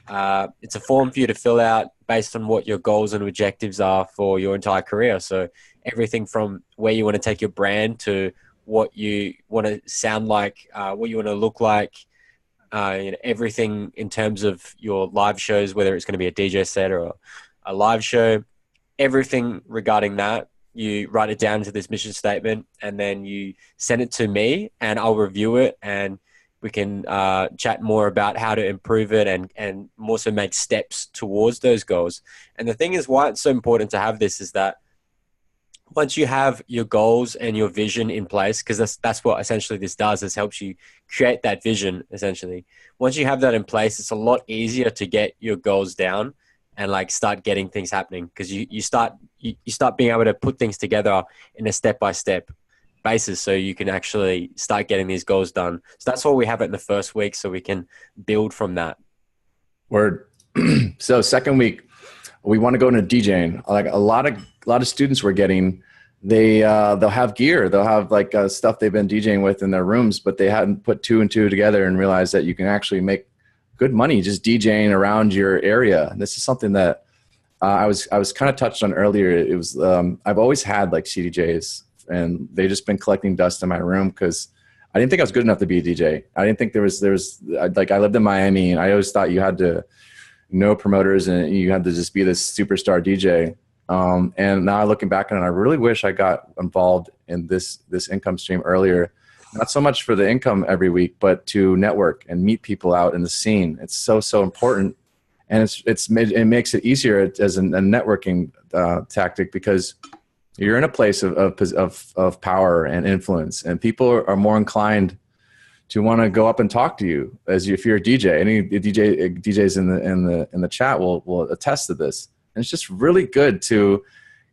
it's a form for you to fill out based on what your goals and objectives are for your entire career. So everything from where you want to take your brand to what you want to sound like, what you want to look like, everything in terms of your live shows, whether it's going to be a DJ set or a live show, everything regarding that, you write it down into this mission statement, and then you send it to me, and I'll review it, and we can chat more about how to improve it and also make steps towards those goals. And the thing is, why it's so important to have this is that once you have your goals and your vision in place, because that's what essentially this does, this helps you create that vision, essentially. Once you have that in place, it's a lot easier to get your goals down and like start getting things happening, because you start being able to put things together in a step-by-step basis so you can actually start getting these goals done. So that's why we have it in the first week, so we can build from that. Word. So second week, we want to go into DJing. Like a lot of students we're getting, they'll have gear, they'll have like stuff they've been DJing with in their rooms, but they hadn't put two and two together and realized that you can actually make good money just DJing around your area. And this is something that I was kind of touched on earlier. It was I've always had like CDJs, and they just been collecting dust in my room because I didn't think I was good enough to be a DJ. I didn't think there was like, I lived in Miami, and I always thought you had to know promoters and you had to just be this superstar DJ. And now looking back on it, I really wish I got involved in this income stream earlier. Not so much for the income every week, but to network and meet people out in the scene. It's so important. And it makes it easier as a networking tactic, because you're in a place of power and influence, and people are more inclined to want to go up and talk to you if you're a DJ. Any DJs in the chat will attest to this. And it's just really good to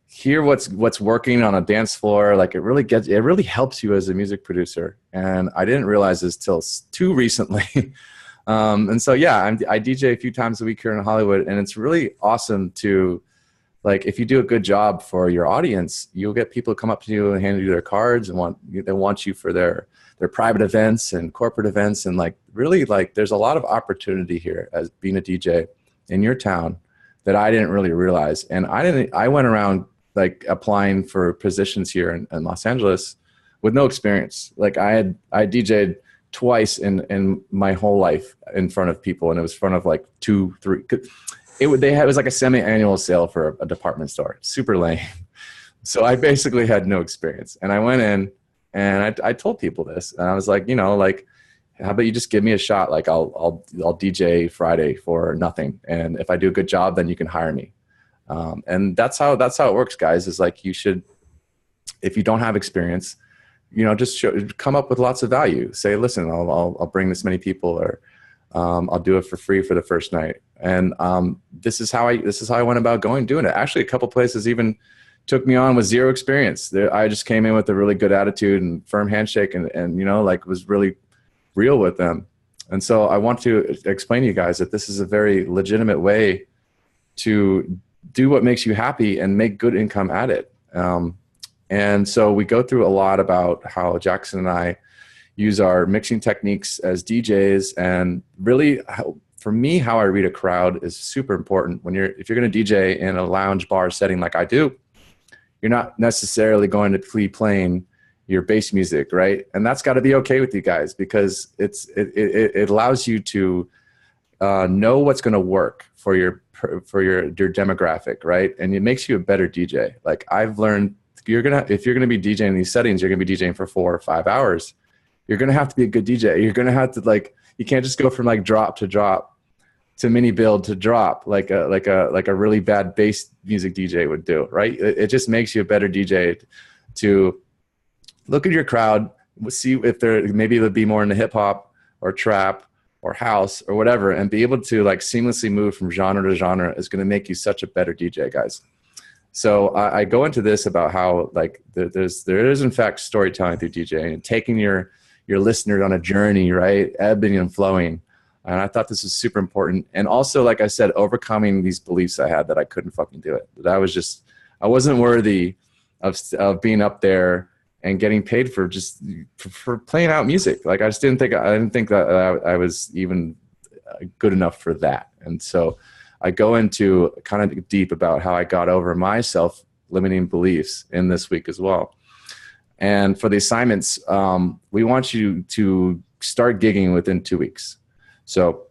hear what's working on a dance floor. Like it really helps you as a music producer. And I didn't realize this till too recently. And so, yeah, I DJ a few times a week here in Hollywood, and it's really awesome to, like, if you do a good job for your audience, you'll get people to come up to you and hand you their cards and they want you for their private events and corporate events. And like, really, like, there's a lot of opportunity here as being a DJ in your town that I didn't really realize. And I went around like applying for positions here in Los Angeles with no experience. Like I DJ'd twice in my whole life in front of people, and it was in front of like 2, 3. It was like a semi-annual sale for a department store. Super lame. So I basically had no experience, and I went in and I told people this, and I was like, like, how about you just give me a shot? Like I'll DJ Friday for nothing, and if I do a good job, then you can hire me. And that's how it works, guys. Is like, you should, if you don't have experience, just come up with lots of value. Say, listen, I'll bring this many people, or I'll do it for free for the first night. And this is how I went about doing it. Actually, a couple places even took me on with zero experience. I just came in with a really good attitude and firm handshake, and like, was really real with them. And so I want to explain to you guys that this is a very legitimate way to do what makes you happy and make good income at it. And so we go through a lot about how Jackson and I use our mixing techniques as DJs, and really, for me, how I read a crowd is super important. If you're going to DJ in a lounge bar setting like I do, you're not necessarily going to be playing your bass music, right? And that's got to be okay with you guys, because it allows you to know what's going to work for your demographic, right? And it makes you a better DJ. Like I've learned, if you're gonna be DJing in these settings, you're gonna be DJing for 4 or 5 hours. You're gonna have to be a good DJ. You're gonna have to, like, you can't just go from like drop to mini build to drop like a really bad bass music DJ would do, right? It just makes you a better DJ to look at your crowd, see if maybe it'll be more into hip hop or trap or house or whatever, and be able to like seamlessly move from genre to genre is going to make you such a better DJ, guys. So I go into this about how, like, there is in fact storytelling through DJing and taking your listener on a journey, right? Ebbing and flowing. And I thought this was super important. And also, like I said, overcoming these beliefs I had that I couldn't fucking do it. That I wasn't worthy of being up there and getting paid for playing out music. Like I didn't think that I was even good enough for that. And so I go into kind of deep about how I got over my self-limiting beliefs in this week as well. And for the assignments, we want you to start gigging within 2 weeks. So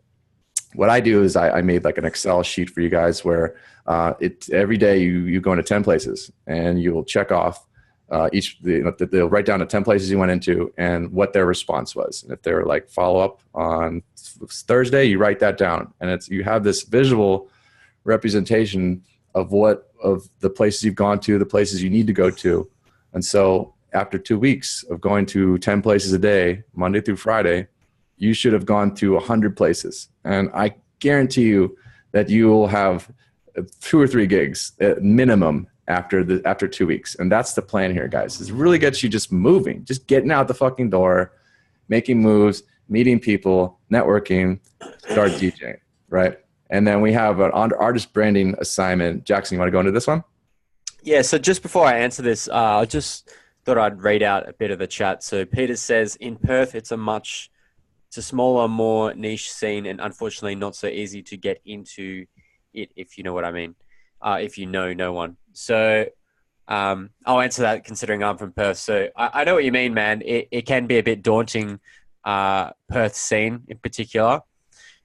what I do is I made like an Excel sheet for you guys where every day you go into 10 places and you'll check off they'll write down the 10 places you went into and what their response was. And if they're like follow up on Thursday, you write that down, and you have this visual representation of the places you've gone to, the places you need to go to. And so after 2 weeks of going to 10 places a day, Monday through Friday, you should have gone to 100 places. And I guarantee you that you will have 2 or 3 gigs at minimum after 2 weeks. And that's the plan here, guys. Is really gets you just moving, just getting out the fucking door, making moves, meeting people, networking, start DJing, right? And then we have an artist branding assignment. Jackson, you want to go into this one? Yeah, so just before I answer this, I just thought I'd read out a bit of the chat. So Peter says, in Perth, it's a smaller, more niche scene, and unfortunately not so easy to get into it, if you know what I mean, if you know no one. So I'll answer that considering I'm from Perth. So I know what you mean, man. It can be a bit daunting, Perth scene in particular.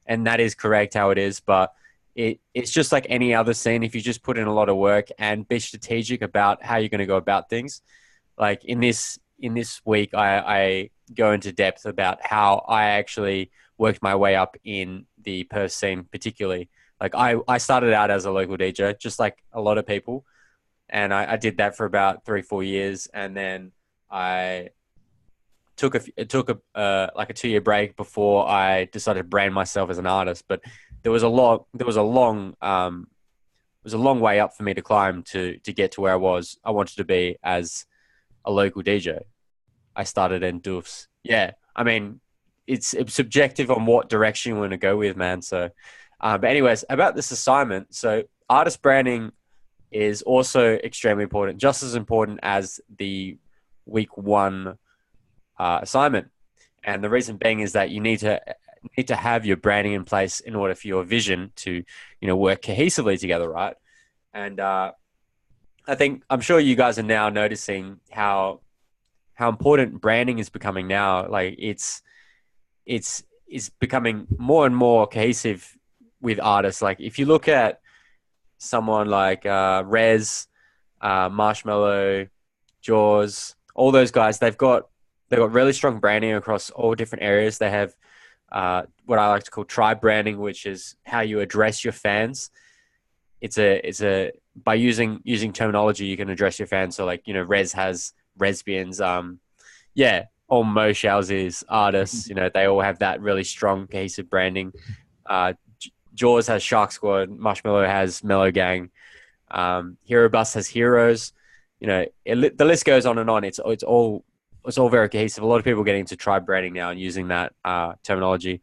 And that is correct how it is, but it's just like any other scene. If you just put in a lot of work and be strategic about how you're going to go about things, like in this week, I go into depth about how I actually worked my way up in the Perth scene, particularly. Like I started out as a local DJ, just like a lot of people, and I did that for about 3-4 years, and then I took a 2-year break before I decided to brand myself as an artist. But there was a long way up for me to climb to get to where I was. I wanted to be as a local DJ. I started in Doofs. Yeah, I mean, it's subjective on what direction you want to go with, man. So, but anyways, about this assignment. So artist branding is also extremely important, just as important as the week 1 assignment. And the reason being is that you need to have your branding in place in order for your vision to, work cohesively together, right? And I'm sure you guys are now noticing how important branding is becoming now. Like it's becoming more and more cohesive with artists. Like if you look at someone like Rez, Marshmello, Jaws, all those guys, they've got really strong branding across all different areas. They have what I like to call tribe branding, which is how you address your fans. It's by using terminology, you can address your fans. So like, Rez has Resbians, all Mo Showsies artists, they all have that really strong cohesive branding. Jaws has Shark Squad, Marshmello has Mellow Gang, Hero Bus has Heroes. The list goes on and on. It's all very cohesive. A lot of people are getting into tribe branding now and using that terminology.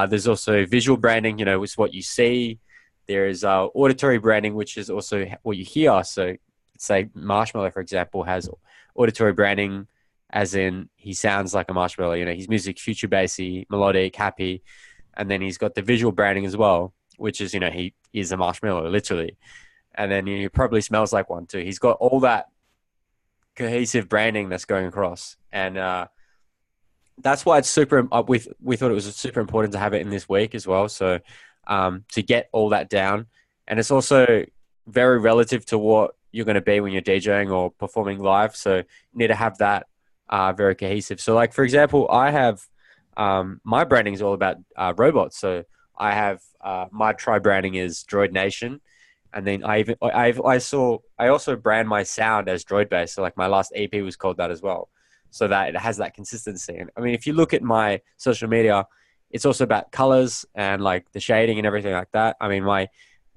There's also visual branding, which is what you see. There is auditory branding, which is also what you hear. So say Marshmello, for example, has auditory branding, as in he sounds like a Marshmello. His music future bassy, melodic, happy. And then he's got the visual branding as well, which is, he is a Marshmello, literally. And then he probably smells like one too. He's got all that cohesive branding that's going across. And that's why it's we thought it was super important to have it in this week as well. So to get all that down. And it's also very relative to what you're going to be when you're DJing or performing live. So you need to have that very cohesive. So like, for example, I have my branding is all about robots. So I have my tribe branding is Droid Nation. And then I also brand my sound as Droid Bass. So like my last EP was called that as well. So that it has that consistency. And I mean, if you look at my social media, it's also about colors and like the shading and everything like that. I mean, my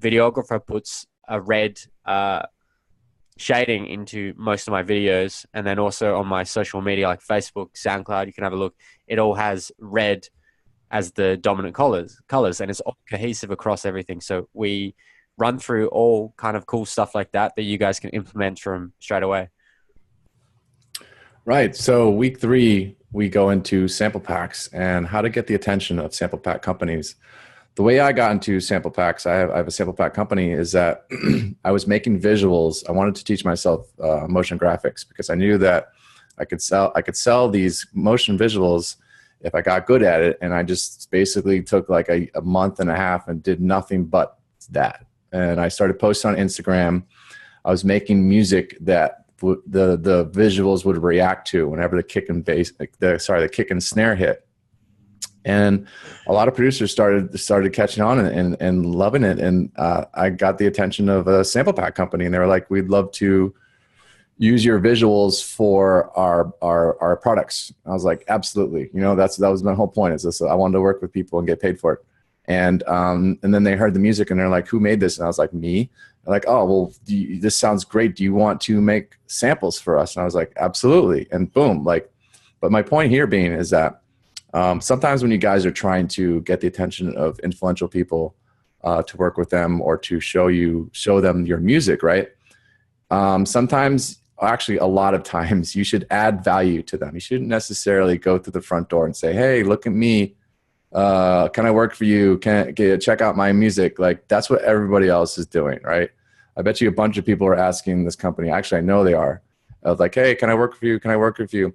videographer puts a red shading into most of my videos. And then also on my social media, like Facebook, SoundCloud, you can have a look. It all has red as the dominant colors, and it's all cohesive across everything. So we run through all kind of cool stuff like that you guys can implement from straight away. Right. So week 3, we go into sample packs and how to get the attention of sample pack companies. The way I got into sample packs, I have a sample pack company, is that I was making visuals. I wanted to teach myself motion graphics because I knew that I could sell these motion visuals if I got good at it. And I just basically took like a month and a half and did nothing but that. And I started posting on Instagram. I was making music that the visuals would react to whenever the kick and snare hit. And a lot of producers started catching on and loving it. And I got the attention of a sample pack company, and they were like, "We'd love to use your visuals for our products." I was like, "Absolutely." That was my whole point. Is this? I wanted to work with people and get paid for it. And then they heard the music and they're like, who made this? And I was like, me. They're like, oh, well, this sounds great. Do you want to make samples for us? And I was like, absolutely. And boom, like, but my point here being is that sometimes when you guys are trying to get the attention of influential people to work with them or to show them your music, right? Sometimes, actually a lot of times, you should add value to them. You shouldn't necessarily go through the front door and say, hey, look at me. Can I work for you? Check out my music? Like, that's what everybody else is doing, right? I bet you a bunch of people are asking this company. Actually, I know they are. Like, hey, can I work for you? Can I work with you?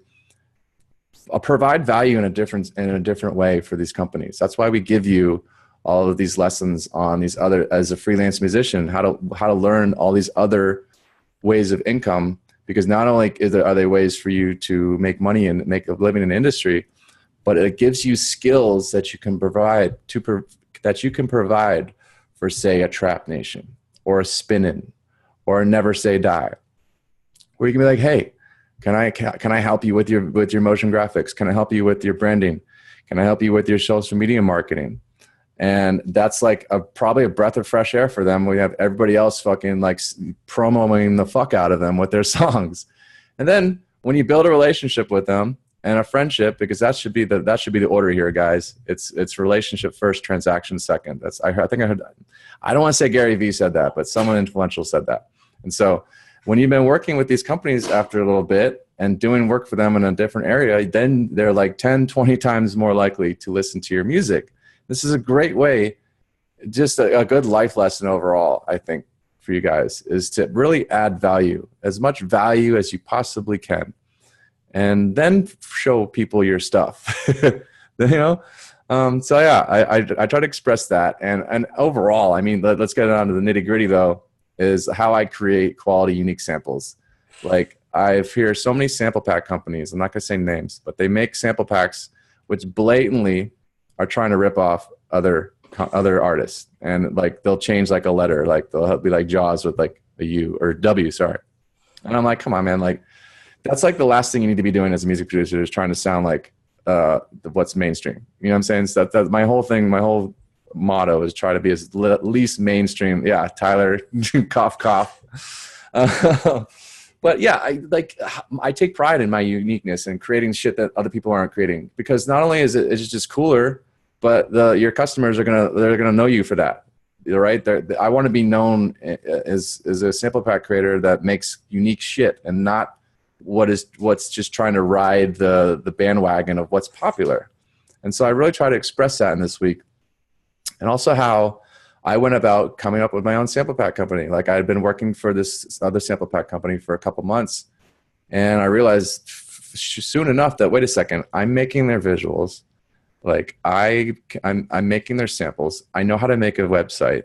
I'll provide value in a different way for these companies. That's why we give you all of these lessons on these other, as a freelance musician, how to learn all these other ways of income, because not only are they ways for you to make money and make a living in the industry, but it gives you skills that you can provide for, say, a Trap Nation or a Spinnin' or a Never Say Die, where you can be like, hey, can I help you with your motion graphics? Can I help you with your branding? Can I help you with your social media marketing? And that's like probably a breath of fresh air for them. We have everybody else fucking like promoting the fuck out of them with their songs. And then when you build a relationship with them and a friendship, because that should be the order here, guys. It's relationship first, transaction second. I think I heard, I don't want to say Gary Vee said that, but someone influential said that. And so when you've been working with these companies after a little bit and doing work for them in a different area, then they're like 10, 20 times more likely to listen to your music. This is a great way, just a good life lesson overall, I think, for you guys, is to really add value, as much value as you possibly can, and then show people your stuff. You know? So yeah, I try to express that. And overall, I mean, let's get on to the nitty gritty though, is how I create quality, unique samples. Like, I hear so many sample pack companies, I'm not gonna say names, but they make sample packs which blatantly are trying to rip off other artists, and like they'll change like a letter, like they'll be like Jaws with like a U or W, sorry. And I'm like, come on, man, like that's like the last thing you need to be doing as a music producer, is trying to sound like what's mainstream. You know what I'm saying? So that's my whole thing. My whole motto is try to be as least mainstream. Yeah, Tyler, cough, cough. But yeah, I take pride in my uniqueness and creating shit that other people aren't creating, because not only is it's just cooler, but your customers they're gonna know you for that, right? I want to be known as a sample pack creator that makes unique shit, and not what's just trying to ride the bandwagon of what's popular. And so I really try to express that in this week, and also how I went about coming up with my own sample pack company. Like, I had been working for this other sample pack company for a couple months, and I realized soon enough that, wait a second, I'm making their visuals. Like, I'm making their samples. I know how to make a website.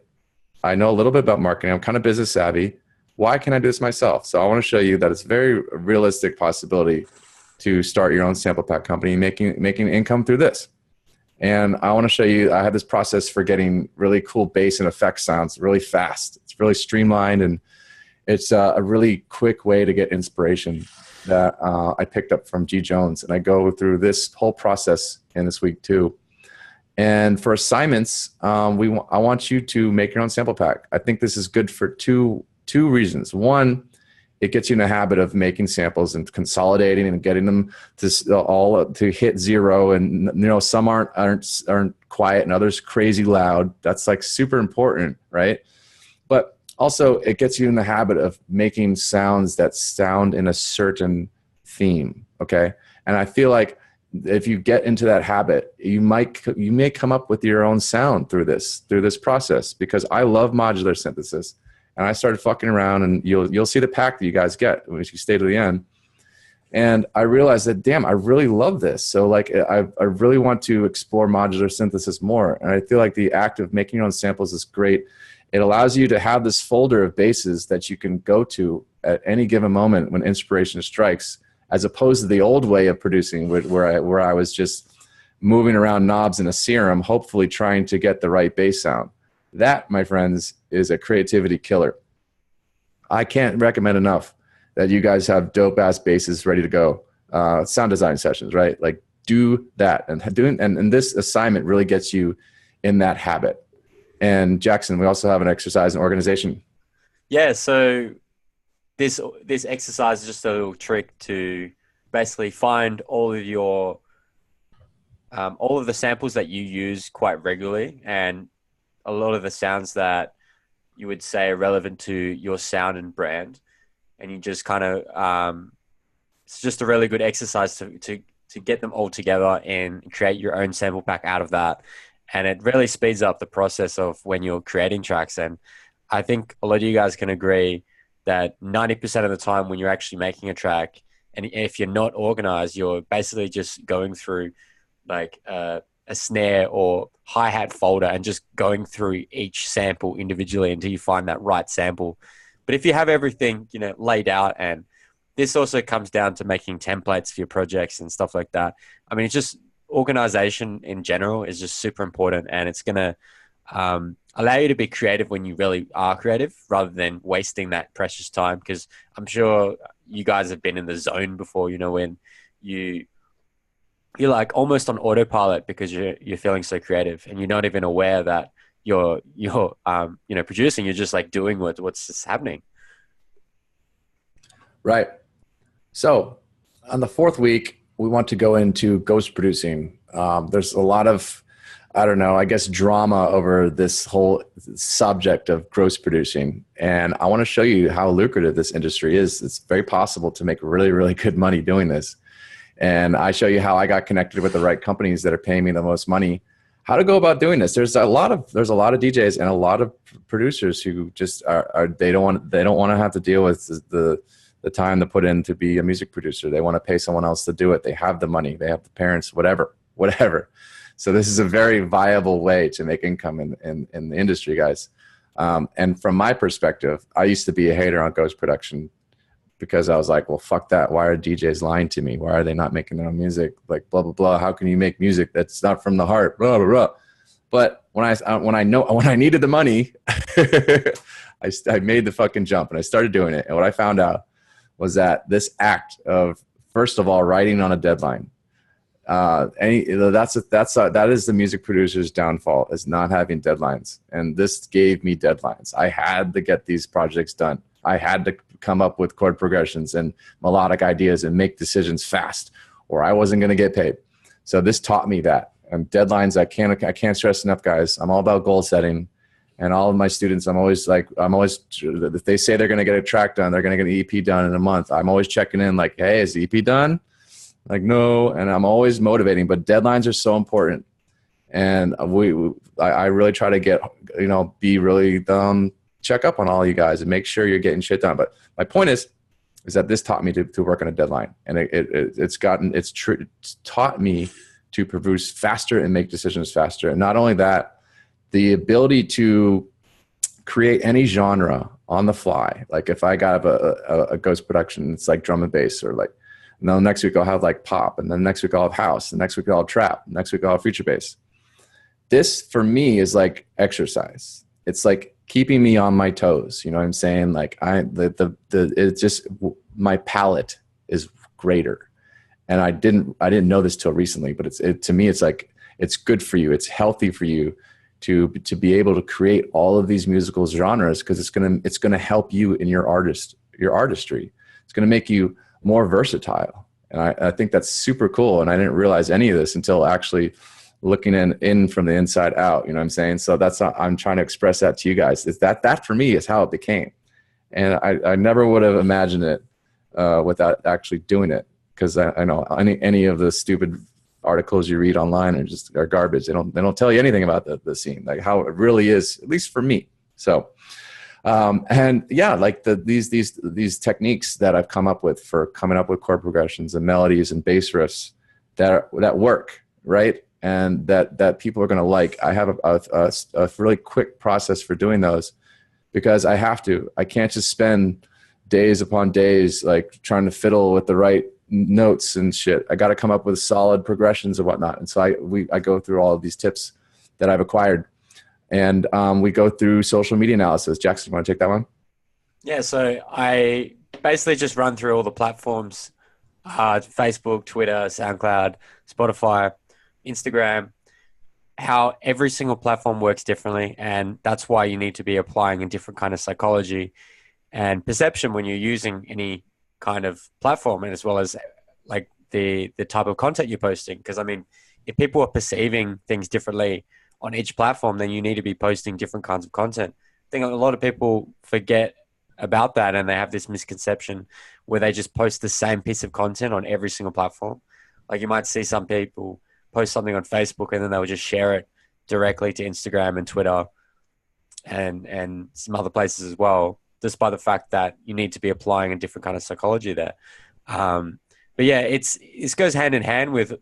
I know a little bit about marketing. I'm kind of business savvy. Why can't I do this myself? So I want to show you that it's a very realistic possibility to start your own sample pack company, making income through this. And I want to show you, I have this process for getting really cool bass and effect sounds really fast. It's really streamlined, and it's a really quick way to get inspiration that I picked up from G. Jones. And I go through this whole process in this week too. And for assignments, I want you to make your own sample pack. I think this is good for two reasons. One, it gets you in the habit of making samples and consolidating and getting them to hit zero. And you know, some aren't quiet and others crazy loud. That's like super important, right? But also, it gets you in the habit of making sounds that sound in a certain theme. Okay, and I feel like if you get into that habit, you may come up with your own sound through this process, because I love modular synthesis. And I started fucking around, and you'll see the pack that you guys get when you stay to the end. And I realized that, damn, I really love this. So like, I really want to explore modular synthesis more. And I feel like the act of making your own samples is great. It allows you to have this folder of basses that you can go to at any given moment when inspiration strikes, as opposed to the old way of producing, where I was just moving around knobs in a serum, hopefully trying to get the right bass sound. That, my friends, is a creativity killer. I can't recommend enough that you guys have dope-ass basses ready to go. Sound design sessions, right? Like, do that. And this assignment really gets you in that habit. And Jackson, we also have an exercise and organization. Yeah, so this exercise is just a little trick to basically find all of the samples that you use quite regularly, and a lot of the sounds that you would say are relevant to your sound and brand, and you just kind of it's just a really good exercise to get them all together and create your own sample pack out of that. And it really speeds up the process of when you're creating tracks. And I think a lot of you guys can agree that 90% of the time when you're actually making a track, and if you're not organized, you're basically just going through like a snare or hi-hat folder and just going through each sample individually until you find that right sample. But if you have everything, laid out, and this also comes down to making templates for your projects and stuff like that. I mean, it's just organization in general is just super important, and it's going to allow you to be creative when you really are creative rather than wasting that precious time. Because I'm sure you guys have been in the zone before, when you're like almost on autopilot because you're feeling so creative, and you're not even aware that you're producing. You're just like doing what's just happening. Right. So on the fourth week, we want to go into ghost producing. There's a lot of, I guess, drama over this whole subject of ghost producing. And I want to show you how lucrative this industry is. It's very possible to make really, really good money doing this. And I show you how I got connected with the right companies that are paying me the most money, how to go about doing this. There's a lot of DJs and a lot of producers who just they don't want to have to deal with the time to put in to be a music producer. They want to pay someone else to do it. They have the money, they have the parents, whatever. So this is a very viable way to make income in the industry, guys. And from my perspective, I used to be a hater on ghost production because I was like, well, fuck that. Why are DJs lying to me? Why are they not making their own music? Like, blah, blah, blah. How can you make music that's not from the heart? Blah, blah, blah. But when I needed the money, I made the fucking jump and I started doing it. And what I found out was that this act of, first of all, writing on a deadline, that is the music producer's downfall, is not having deadlines. And this gave me deadlines. I had to get these projects done. I had to come up with chord progressions and melodic ideas and make decisions fast, or I wasn't going to get paid. So this taught me that. And deadlines, I can't stress enough, guys. I'm all about goal setting. And all of my students, if they say they're going to get a track done, they're going to get an EP done in a month, I'm always checking in like, hey, is the EP done? Like, no. And I'm always motivating, but deadlines are so important. And I really try to get, be really, check up on all you guys and make sure you're getting shit done. But my point is that this taught me to work on a deadline, and it's taught me to produce faster and make decisions faster. And not only that, the ability to create any genre on the fly. Like if I got a ghost production, it's like drum and bass, or like, and then next week I'll have like pop, and then next week I'll have house, and next week I'll have trap, next week I'll have future bass. This for me is like exercise. It's like keeping me on my toes. You know what I'm saying? Like it's just, my palate is greater. And I didn't know this till recently, but to me, it's like, it's good for you. It's healthy for you to be able to create all of these musical genres, because it's gonna help you in your artistry. It's gonna make you more versatile. And I think that's super cool. And I didn't realize any of this until actually looking in from the inside out. You know what I'm saying? So I'm trying to express that to you guys. Is that for me is how it became. And I never would have imagined it without actually doing it. Because I know any of the stupid articles you read online are garbage. They don't tell you anything about the scene, like how it really is, at least for me. So, and yeah, like these techniques that I've come up with for coming up with chord progressions and melodies and bass riffs that work, right? And that people are going to like. I have a really quick process for doing those, because I have to. I can't just spend days upon days like trying to fiddle with the right notes and shit. I got to come up with solid progressions and whatnot. And so I go through all of these tips that I've acquired, and we go through social media analysis. Jackson, you want to take that one? Yeah. So I basically just run through all the platforms, Facebook, Twitter, SoundCloud, Spotify, Instagram, how every single platform works differently, and that's why you need to be applying a different kind of psychology and perception when you're using any kind of platform, and as well as like the type of content you're posting. Because I mean, if people are perceiving things differently on each platform, then you need to be posting different kinds of content. I think a lot of people forget about that, and they have this misconception where they just post the same piece of content on every single platform. Like you might see some people post something on Facebook and then they'll just share it directly to Instagram and Twitter and some other places as well, despite the fact that you need to be applying a different kind of psychology there. But yeah, it goes hand in hand with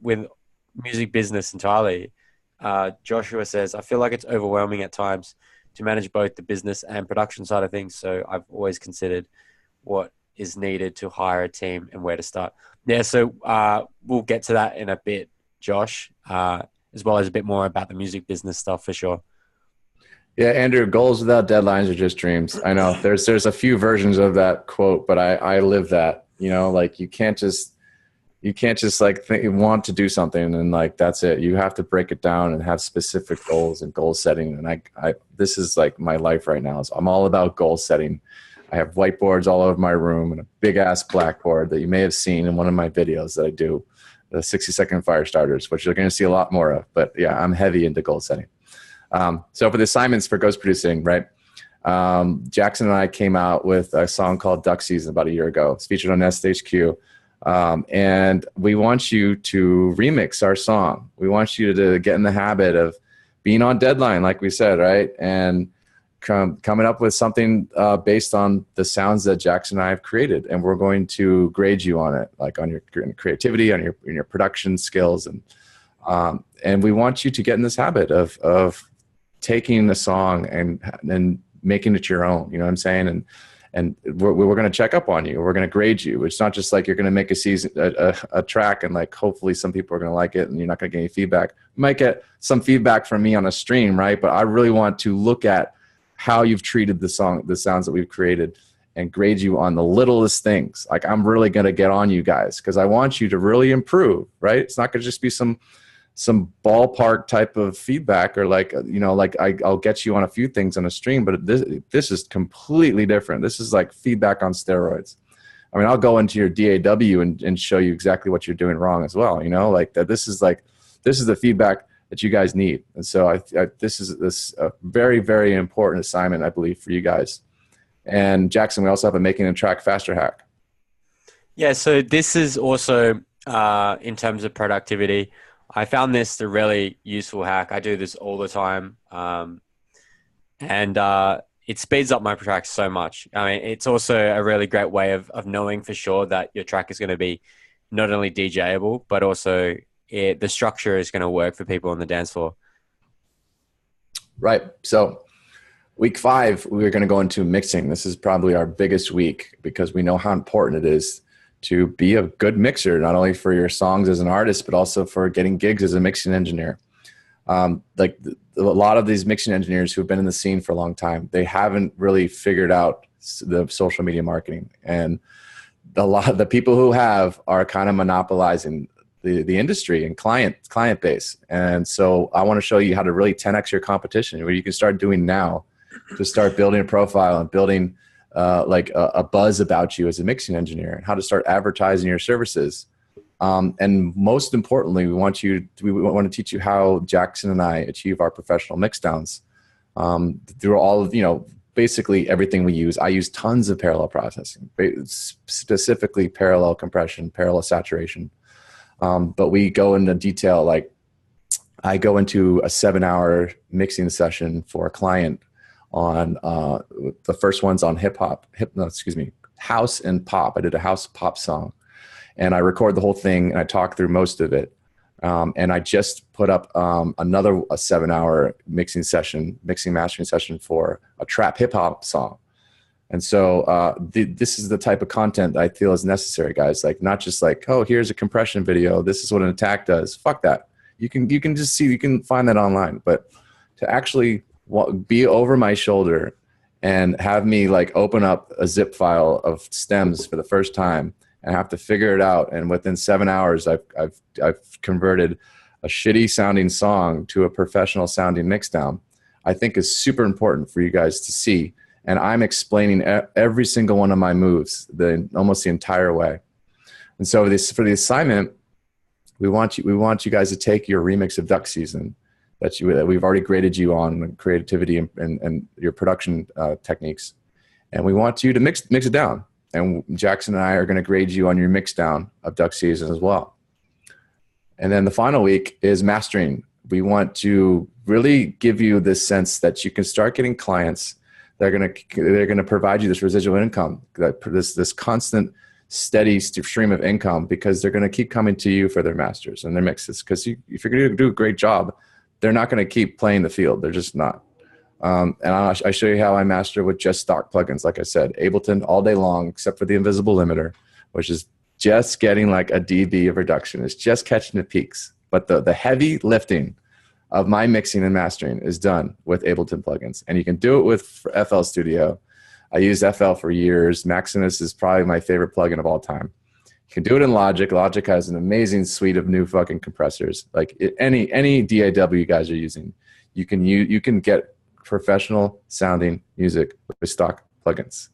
music business entirely. Joshua says, I feel like it's overwhelming at times to manage both the business and production side of things. So I've always considered what is needed to hire a team and where to start. Yeah, so we'll get to that in a bit, Josh, as well as a bit more about the music business stuff for sure. Yeah, Andrew, goals without deadlines are just dreams. I know there's a few versions of that quote, but I live that. Like you can't just like want to do something and like that's it. You have to break it down and have specific goals and goal setting. And I this is like my life right now. So I'm all about goal setting. I have whiteboards all over my room and a big ass blackboard that you may have seen in one of my videos that I do, the 60-second fire starters, which you're going to see a lot more of. But yeah, I'm heavy into goal setting. So for the assignments for Ghost Producing, right? Jackson and I came out with a song called Duck Season about a year ago. It's featured on SHQ. And we want you to remix our song. We want you to get in the habit of being on deadline, like we said, right? And coming up with something based on the sounds that Jackson and I have created. And we're going to grade you on it, like on your creativity, on your production skills. And we want you to get in this habit of taking the song and making it your own, you know what I'm saying? And we're going to check up on you. We're going to grade you. It's not just like you're going to make a track and like hopefully some people are going to like it and you're not going to get any feedback. You might get some feedback from me on a stream, right? But I really want to look at how you've treated the sounds that we've created and grade you on the littlest things. Like I'm really going to get on you guys because I want you to really improve, right? It's not going to just be some ballpark type of feedback or like, I'll get you on a few things on a stream, but this is completely different. This is like feedback on steroids. I mean, I'll go into your DAW and show you exactly what you're doing wrong as well. Like that. This is the feedback that you guys need. And so this is a very, very important assignment, I believe, for you guys. And Jackson, we also have a Making a Track Faster hack. Yeah. So this is also in terms of productivity. I found this a really useful hack. I do this all the time. And it speeds up my tracks so much. I mean, it's also a really great way of knowing for sure that your track is going to be not only DJable, but also the structure is going to work for people on the dance floor. Right. So week 5, we're going to go into mixing. This is probably our biggest week because we know how important it is to be a good mixer, not only for your songs as an artist, but also for getting gigs as a mixing engineer. A lot of these mixing engineers who've been in the scene for a long time, they haven't really figured out the social media marketing. And a lot of the people who have are kind of monopolizing the industry and client base. And so I want to show you how to really 10x your competition, what you can start doing now to start building a profile and building a buzz about you as a mixing engineer, and how to start advertising your services. And most importantly, we want to teach you how Jackson and I achieve our professional mixdowns through all of, basically everything we use. I use tons of parallel processing, specifically parallel compression, parallel saturation. But we go into detail, like I go into a 7-hour mixing session for a client on the first one's on house and pop. I did a house pop song and I record the whole thing and I talk through most of it. And I just put up a 7-hour mixing mastering session for a trap hip hop song. And so this is the type of content that I feel is necessary, guys. Like not just like, oh, here's a compression video. This is what an attack does. Fuck that. You can just see, you can find that online, but to actually be over my shoulder and have me like open up a zip file of stems for the first time and have to figure it out. And within 7 hours, I've converted a shitty sounding song to a professional sounding mixdown, I think is super important for you guys to see. And I'm explaining every single one of my moves almost the entire way. And so for the assignment, we want you guys to take your remix of Duck Season that we've already graded you on creativity and your production techniques. And we want you to mix it down. And Jackson and I are going to grade you on your mix down of Duck Season as well. And then the final week is mastering. We want to really give you this sense that you can start getting clients that are going to provide you this residual income, this constant, steady stream of income, because they're going to keep coming to you for their masters and their mixes. Because if you're going to do a great job, they're not going to keep playing the field. They're just not. And I show you how I master with just stock plugins. Like I said, Ableton all day long, except for the invisible limiter, which is just getting like a dB of reduction. It's just catching the peaks. But the heavy lifting of my mixing and mastering is done with Ableton plugins. And you can do it with FL Studio. I used FL for years. Maximus is probably my favorite plugin of all time. You can do it in Logic. Logic has an amazing suite of new fucking compressors. Like any DAW you guys are using, you can get professional sounding music with stock plugins.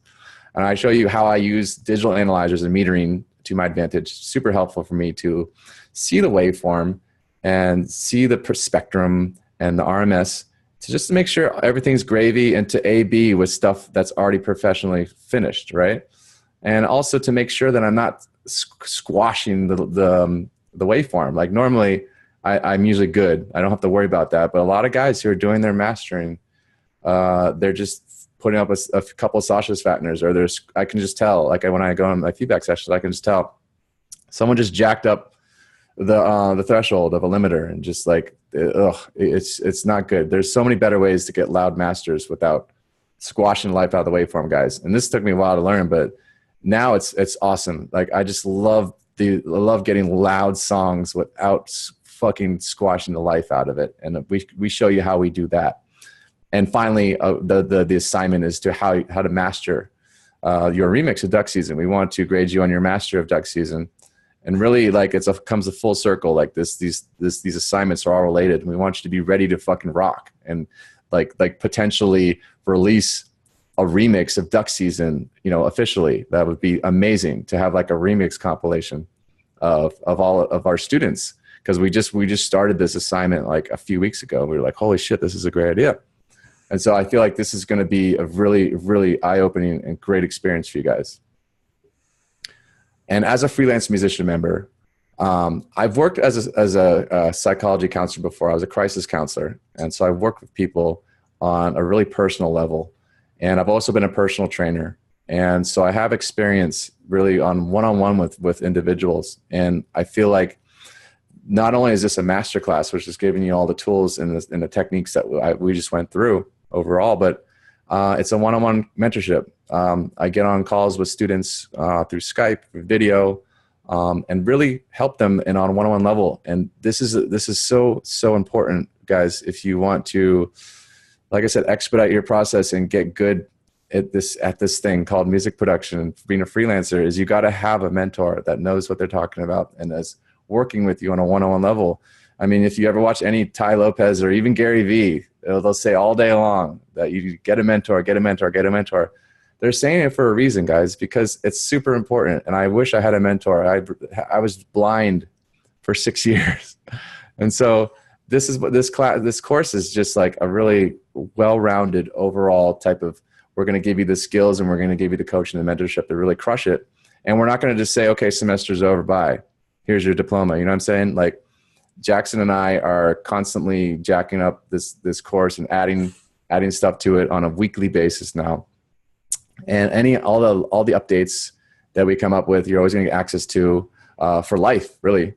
And I show you how I use digital analyzers and metering to my advantage. Super helpful for me to see the waveform and see the spectrum and the RMS to make sure everything's gravy, and to A/B with stuff that's already professionally finished, right? And also to make sure that I'm not squashing the waveform. Like normally I'm usually good. I don't have to worry about that. But a lot of guys who are doing their mastering, they're just putting up a couple of Sasha's fatteners, or I can just tell, like when I go on my feedback sessions, I can just tell someone just jacked up the threshold of a limiter, and just like, it's not good. There's so many better ways to get loud masters without squashing life out of the waveform, guys. And this took me a while to learn, but now it's awesome. Like I just love getting loud songs without fucking squashing the life out of it. And we show you how we do that. And finally, the assignment is to how to master your remix of Duck Season. We want to grade you on your master of Duck Season. And really, like, comes a full circle. Like these assignments are all related. And we want you to be ready to fucking rock and like potentially release a remix of Duck Season, officially. That would be amazing to have like a remix compilation of all of our students, because we just started this assignment like a few weeks ago. We were like, holy shit, this is a great idea. And so I feel like this is going to be a really, really eye-opening and great experience for you guys. And as a freelance musician member, I've worked as a psychology counselor before. I was a crisis counselor. And so I've worked with people on a really personal level. And I've also been a personal trainer. And so I have experience really on one-on-one with individuals. And I feel like not only is this a masterclass, which is giving you all the tools and the techniques that we just went through overall, but it's a one-on-one mentorship. I get on calls with students through Skype, video, and really help them on a one-on-one level. And this is so important, guys. If you want to, like I said, expedite your process and get good at this thing called music production and being a freelancer, is you got to have a mentor that knows what they're talking about and is working with you on a one-on-one level. I mean, if you ever watch any Ty Lopez or even Gary Vee, they'll say all day long that you get a mentor, get a mentor, get a mentor. They're saying it for a reason, guys, because it's super important. And I wish I had a mentor. I was blind for 6 years. And so this course is just like a really well-rounded overall type of, we're going to give you the skills and we're going to give you the coaching and the mentorship to really crush it. And we're not going to just say, okay, semester's over, bye. Here's your diploma. You know what I'm saying? Like, Jackson and I are constantly jacking up this course and adding stuff to it on a weekly basis now. And all the updates that we come up with, you're always going to get access to for life, really.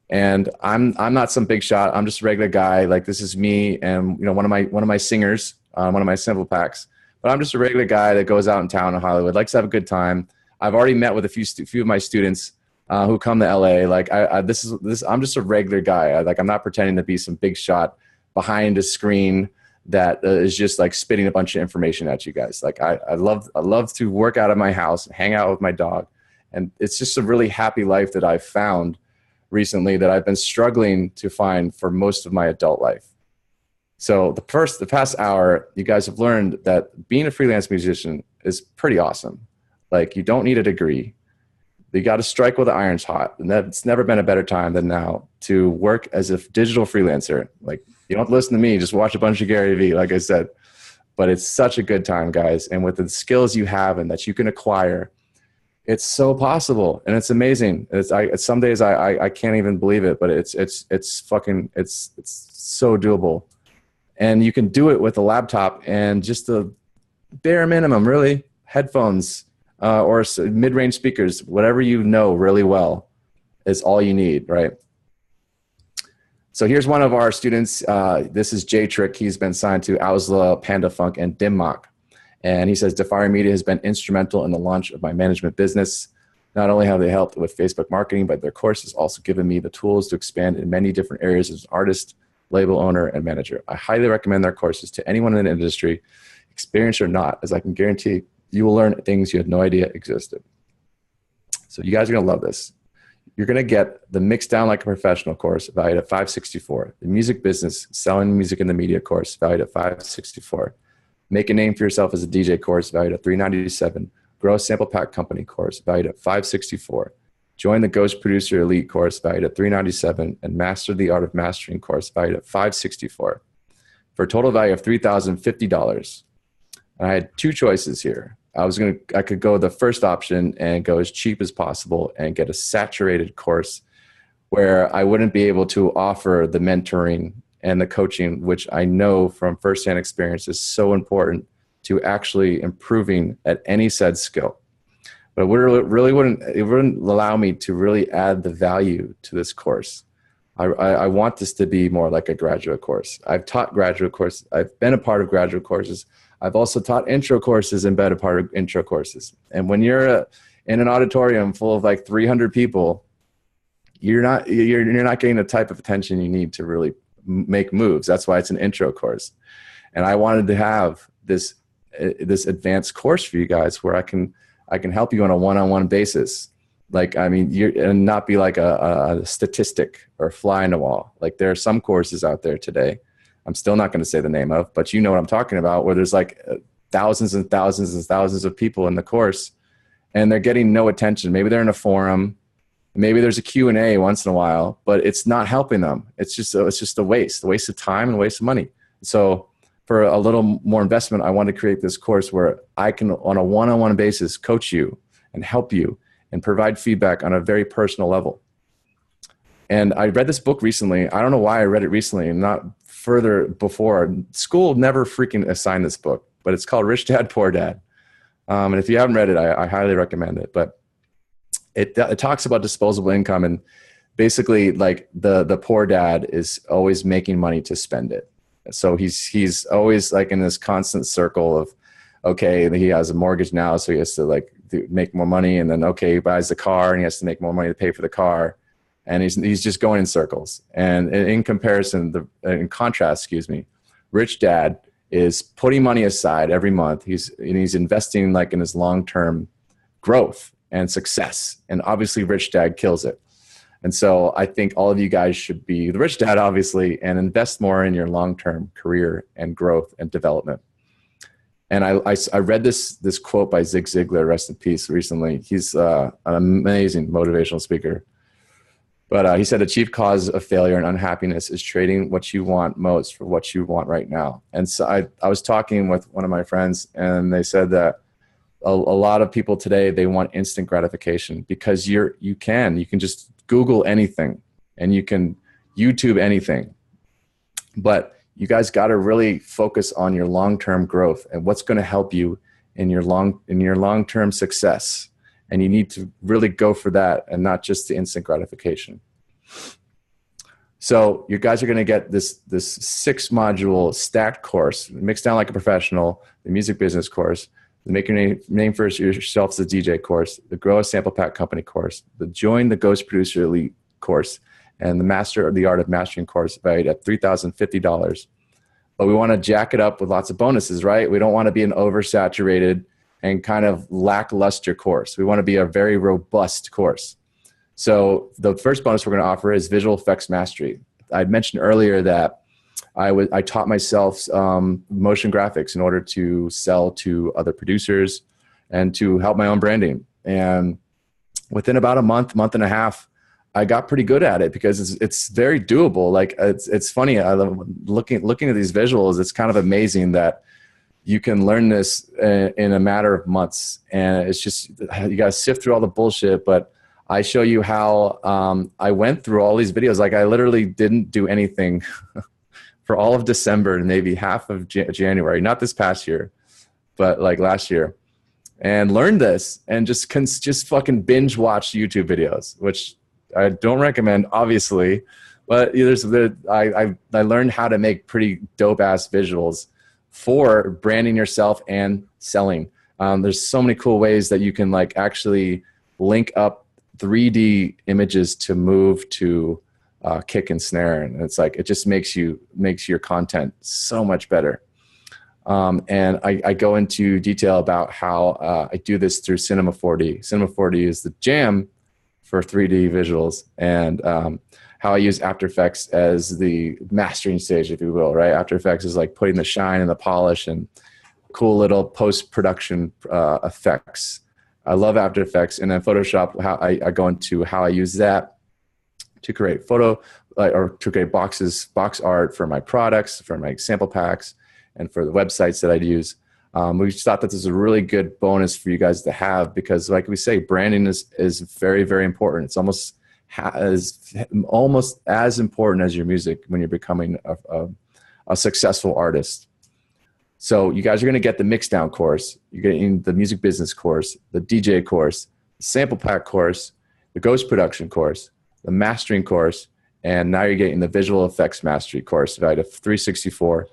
And I'm not some big shot. I'm just a regular guy. Like, this is me and one of my singers, one of my sample packs. But I'm just a regular guy that goes out in town in Hollywood, likes to have a good time. I've already met with a few of my students who come to LA. Like I'm just a regular guy. I'm not pretending to be some big shot behind a screen that is just like spitting a bunch of information at you guys. Like I love to work out of my house, hang out with my dog. And it's just a really happy life that I've found recently that I've been struggling to find for most of my adult life. So the past hour, you guys have learned that being a freelance musician is pretty awesome. Like, you don't need a degree. You got to strike while the iron's hot. And that's never been a better time than now to work as a digital freelancer. Like, you don't listen to me, just watch a bunch of Gary Vee, like I said. But it's such a good time, guys. And with the skills you have and that you can acquire, it's so possible. And it's amazing. Some days I can't even believe it, but it's so doable. And you can do it with a laptop and just the bare minimum, really, headphones, or mid-range speakers, whatever you know really well is all you need, right? So here's one of our students. This is J-Trick. He's been signed to Owsla, Panda Funk, and Dimmock. And he says, Defire Media has been instrumental in the launch of my management business. Not only have they helped with Facebook marketing, but their course has also given me the tools to expand in many different areas as an artist, label owner, and manager. I highly recommend their courses to anyone in the industry, experienced or not, as I can guarantee you will learn things you had no idea existed. So you guys are going to love this. You're going to get the Mix Down Like a Professional course valued at $564. The Music Business, Selling Music in the Media course valued at $564. Make a Name for Yourself as a DJ course valued at $397. Grow a Sample Pack Company course valued at $564. Join the Ghost Producer Elite course valued at $397. And Master the Art of Mastering course valued at $564. For a total value of $3,050. And I had two choices here. I could go the first option and go as cheap as possible and get a saturated course where I wouldn't be able to offer the mentoring and the coaching, which I know from firsthand experience is so important to actually improving at any said skill. But it wouldn't allow me to really add the value to this course. I want this to be more like a graduate course. I've taught graduate courses. I've been a part of graduate courses. I've also taught intro courses and been a part of intro courses. And when you're in an auditorium full of like 300 people, you're not getting the type of attention you need to really make moves. That's why it's an intro course. And I wanted to have this advanced course for you guys where I can help you on a one-on-one basis. Like, I mean, and not be like a statistic or fly in the wall. Like, there are some courses out there today, I'm still not going to say the name of, but you know what I'm talking about, where there's like thousands and thousands and thousands of people in the course and they're getting no attention. Maybe they're in a forum. Maybe there's a Q&A once in a while, but it's not helping them. It's just a waste of time and waste of money. So for a little more investment, I want to create this course where I can, on a one-on-one basis, coach you and help you and provide feedback on a very personal level. And I read this book recently. I don't know why I read it recently and not further before. School never freaking assigned this book, but it's called Rich Dad, Poor Dad. And if you haven't read it, I highly recommend it. But it talks about disposable income, and basically like the poor dad is always making money to spend it. So he's always like in this constant circle of, okay, he has a mortgage now, so he has to like make more money, and then okay, he buys the car and he has to make more money to pay for the car. And he's just going in circles. And in contrast, Rich Dad is putting money aside every month. He's investing like in his long-term growth and success. And obviously Rich Dad kills it. And so I think all of you guys should be the Rich Dad, obviously, and invest more in your long-term career and growth and development. And I read this quote by Zig Ziglar, rest in peace, recently. He's an amazing motivational speaker. But he said the chief cause of failure and unhappiness is trading what you want most for what you want right now. And so I was talking with one of my friends, and they said that a lot of people today, they want instant gratification because you can just Google anything and you can YouTube anything. But you guys got to really focus on your long-term growth and what's going to help you in your long-term success. And you need to really go for that and not just the instant gratification. So you guys are going to get this 6-module stacked course, Mix Down Like a Professional, the Music Business course, the Make Your Name for Yourself as a DJ course, the Grow a Sample Pack Company course, the Join the Ghost Producer Elite course, and the Master the Art of Mastering course valued at $3,050. But we want to jack it up with lots of bonuses, right? We don't want to be an oversaturated and kind of lackluster course. We want to be a very robust course. So the first bonus we're going to offer is visual effects mastery. I mentioned earlier that I taught myself motion graphics in order to sell to other producers and to help my own branding. And within about a month and a half, I got pretty good at it because it's very doable. Like it's funny. I love looking at these visuals. It's kind of amazing that you can learn this in a matter of months. And it's just, you got to sift through all the bullshit. But I show you how I went through all these videos. Like I literally didn't do anything for all of December and maybe half of January, not this past year, but like last year, and learned this and just fucking binge watch YouTube videos, which I don't recommend, obviously, but I learned how to make pretty dope ass visuals for branding yourself and selling. There's so many cool ways that you can like actually link up 3D images to move to kick and snare, and it's like it just makes your content so much better. And I go into detail about how I do this through Cinema 4D. Cinema 4D is the jam for 3D visuals, and how I use After Effects as the mastering stage, if you will, right? After Effects is like putting the shine and the polish and cool little post-production effects. I love After Effects. And then Photoshop, how I go into how I use that to create or to create box art for my products, for my sample packs, and for the websites that I'd use. We just thought that this is a really good bonus for you guys to have because, like we say, branding is very, very important. It's almost as important as your music when you're becoming a successful artist. So you guys are going to get the Mixdown course, you're getting the music business course, the DJ course, the sample pack course, the ghost production course, the mastering course, and now you're getting the visual effects mastery course valued at $364.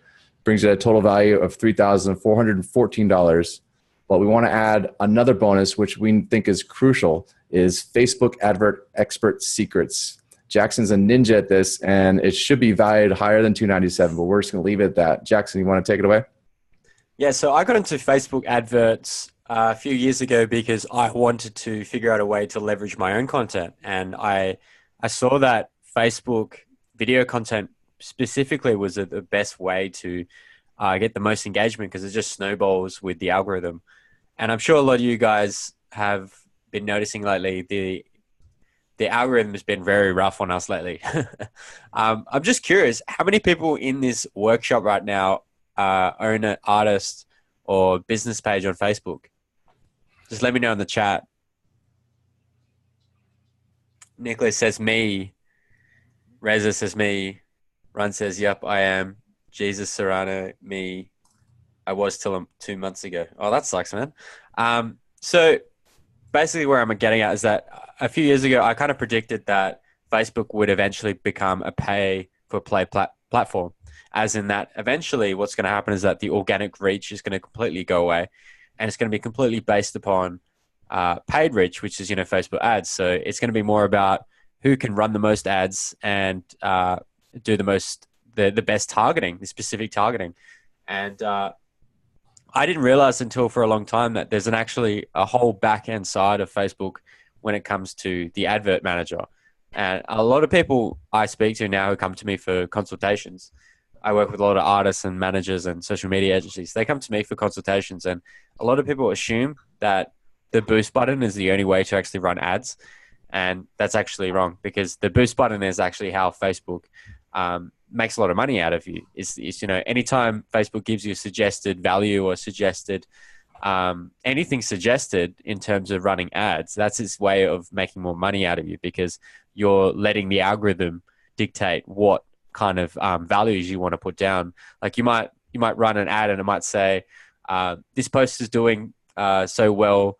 Brings it a total value of $3,414. But we want to add another bonus, which we think is crucial, is Facebook Advert Expert Secrets. Jackson's a ninja at this, and it should be valued higher than $297, but we're just going to leave it at that. Jackson, you want to take it away? Yeah, so I got into Facebook adverts a few years ago because I wanted to figure out a way to leverage my own content. And I saw that Facebook video content specifically was the best way to get the most engagement because it just snowballs with the algorithm. And I'm sure a lot of you guys have been noticing lately the algorithm has been very rough on us lately. I'm just curious, how many people in this workshop right now own an artist or business page on Facebook? Just let me know in the chat. Nicholas says me. Reza says me. Run says, yep, I am. Jesus Serrano, me. I was till 2 months ago. Oh, that sucks, man. So basically where I'm getting at is that a few years ago, I kind of predicted that Facebook would eventually become a pay-for-play platform. As in that eventually what's going to happen is that the organic reach is going to completely go away. And it's going to be completely based upon paid reach, which is, Facebook ads. So it's going to be more about who can run the most ads and do the best targeting, the specific targeting. And I didn't realize until for a long time that there's actually a whole back end side of Facebook when it comes to the advert manager. And a lot of people I speak to now who come to me for consultations, I work with a lot of artists and managers and social media agencies. They come to me for consultations, and a lot of people assume that the boost button is the only way to actually run ads. And that's actually wrong because the boost button is actually how Facebook makes a lot of money out of you. Is anytime Facebook gives you suggested value or suggested anything suggested in terms of running ads, that's its way of making more money out of you because you're letting the algorithm dictate what kind of values you want to put down. Like you might run an ad and it might say, this post is doing so well,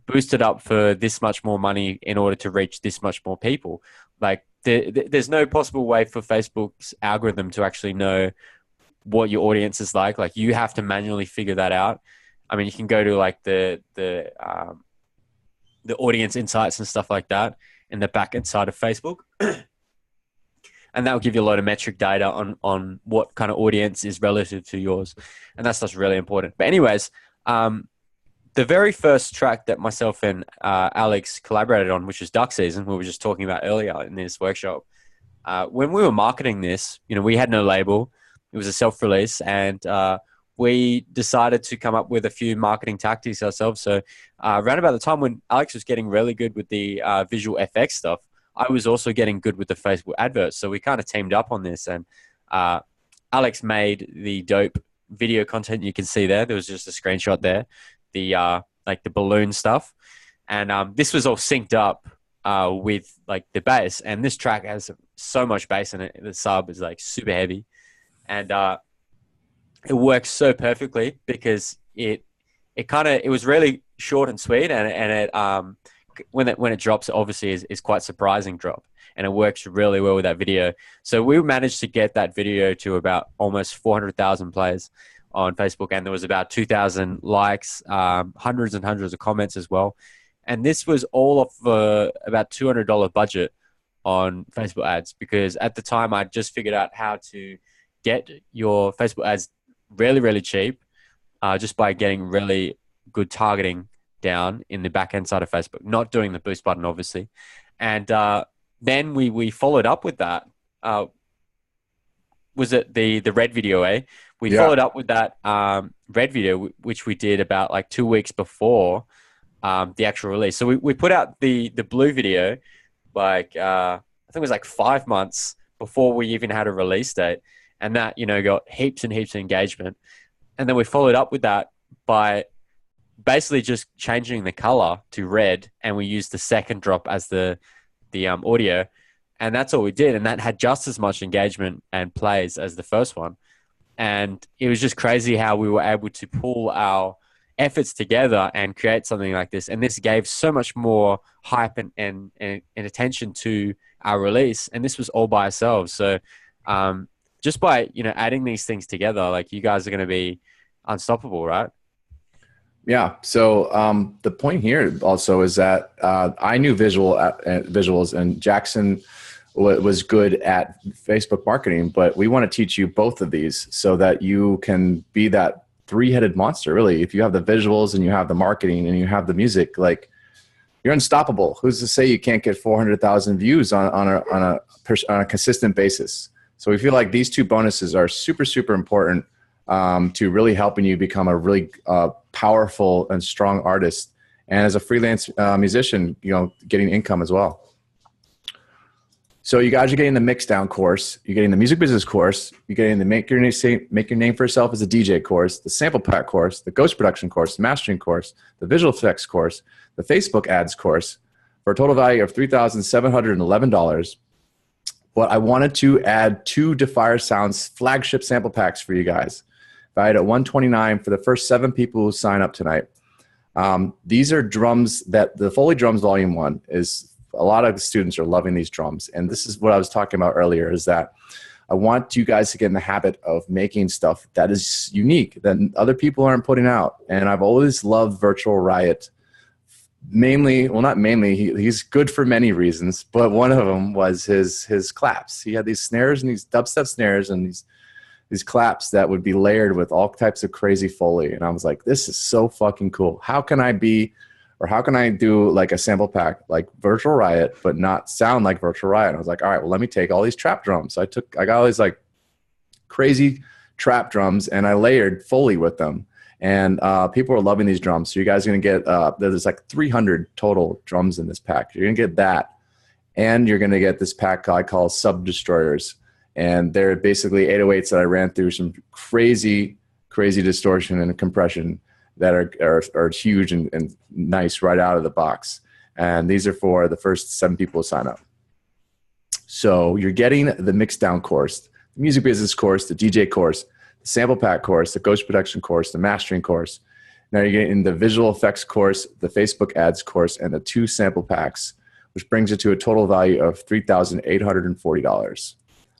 boosted up for this much more money in order to reach this much more people. Like there's no possible way for Facebook's algorithm to actually know what your audience is like. Like you have to manually figure that out. I mean, you can go to like the audience insights and stuff like that in the back end side of Facebook. And that will give you a lot of metric data on what kind of audience is relative to yours. And that's really important. But anyways, the very first track that myself and Alex collaborated on, which is Duck Season, we were just talking about earlier in this workshop. When we were marketing this, we had no label. It was a self-release, and we decided to come up with a few marketing tactics ourselves. So around about the time when Alex was getting really good with the visual FX stuff, I was also getting good with the Facebook adverts. So we kind of teamed up on this, and Alex made the dope video content you can see there. There was just a screenshot there, the like the balloon stuff, and this was all synced up with like the bass. And this track has so much bass in it. The sub is like super heavy, and it works so perfectly because it was really short and sweet, and it when it drops, it obviously is quite surprising drop, and it works really well with that video. So we managed to get that video to about almost 400,000 plays on Facebook, and there was about 2,000 likes, hundreds and hundreds of comments as well. And this was all of about $200 budget on Facebook ads, because at the time I just figured out how to get your Facebook ads really, really cheap, just by getting really good targeting down in the back end side of Facebook, not doing the boost button, obviously. And then we followed up with that. Was it the red video, eh? We followed up with that red video, which we did about like 2 weeks before the actual release. So we put out the blue video like, I think it was like 5 months before we even had a release date. And that, got heaps and heaps of engagement. And then we followed up with that by basically just changing the color to red, and we used the second drop as the audio, and that's all we did. And that had just as much engagement and plays as the first one. And it was just crazy how we were able to pull our efforts together and create something like this. And this gave so much more hype and attention to our release. And this was all by ourselves. So just by, adding these things together, like, you guys are going to be unstoppable, right? Yeah. So the point here also is that I knew visuals, and Jackson was good at Facebook marketing, but we want to teach you both of these so that you can be that three-headed monster. Really, if you have the visuals and you have the marketing and you have the music, like, you're unstoppable. Who's to say you can't get 400,000 views on a consistent basis? So we feel like these two bonuses are super, super important to really helping you become a really powerful and strong artist, and as a freelance musician, getting income as well. So you guys are getting the Mixdown course, you're getting the music business course, you're getting the make your name for yourself as a DJ course, the sample pack course, the ghost production course, the mastering course, the visual effects course, the Facebook ads course, for a total value of $3,711. But I wanted to add 2 Defire Sounds flagship sample packs for you guys, valued at $129 for the first 7 people who sign up tonight. These are drums that the Foley Drums Volume 1 is. A lot of the students are loving these drums. And this is what I was talking about earlier, is that I want you guys to get in the habit of making stuff that is unique, that other people aren't putting out. And I've always loved Virtual Riot. Mainly, well, not mainly, he's good for many reasons, but one of them was his claps. He had these snares and these dubstep snares and these claps that would be layered with all types of crazy Foley. And I was like, this is so fucking cool. How can I do like a sample pack like Virtual Riot, but not sound like Virtual Riot? And I was like, all right, well, let me take all these trap drums. So I got all these like crazy trap drums, and I layered Foley with them. And people are loving these drums. So you guys are going to get, there's like 300 total drums in this pack. You're going to get that. And you're going to get this pack I call Sub Destroyers. And they're basically 808s that I ran through some crazy distortion and compression that are huge and nice right out of the box. And these are for the first 7 people to sign up. So you're getting the Mixdown course, the music business course, the DJ course, the sample pack course, the ghost production course, the mastering course. Now you're getting the visual effects course, the Facebook ads course, and the 2 sample packs, which brings it to a total value of $3,840.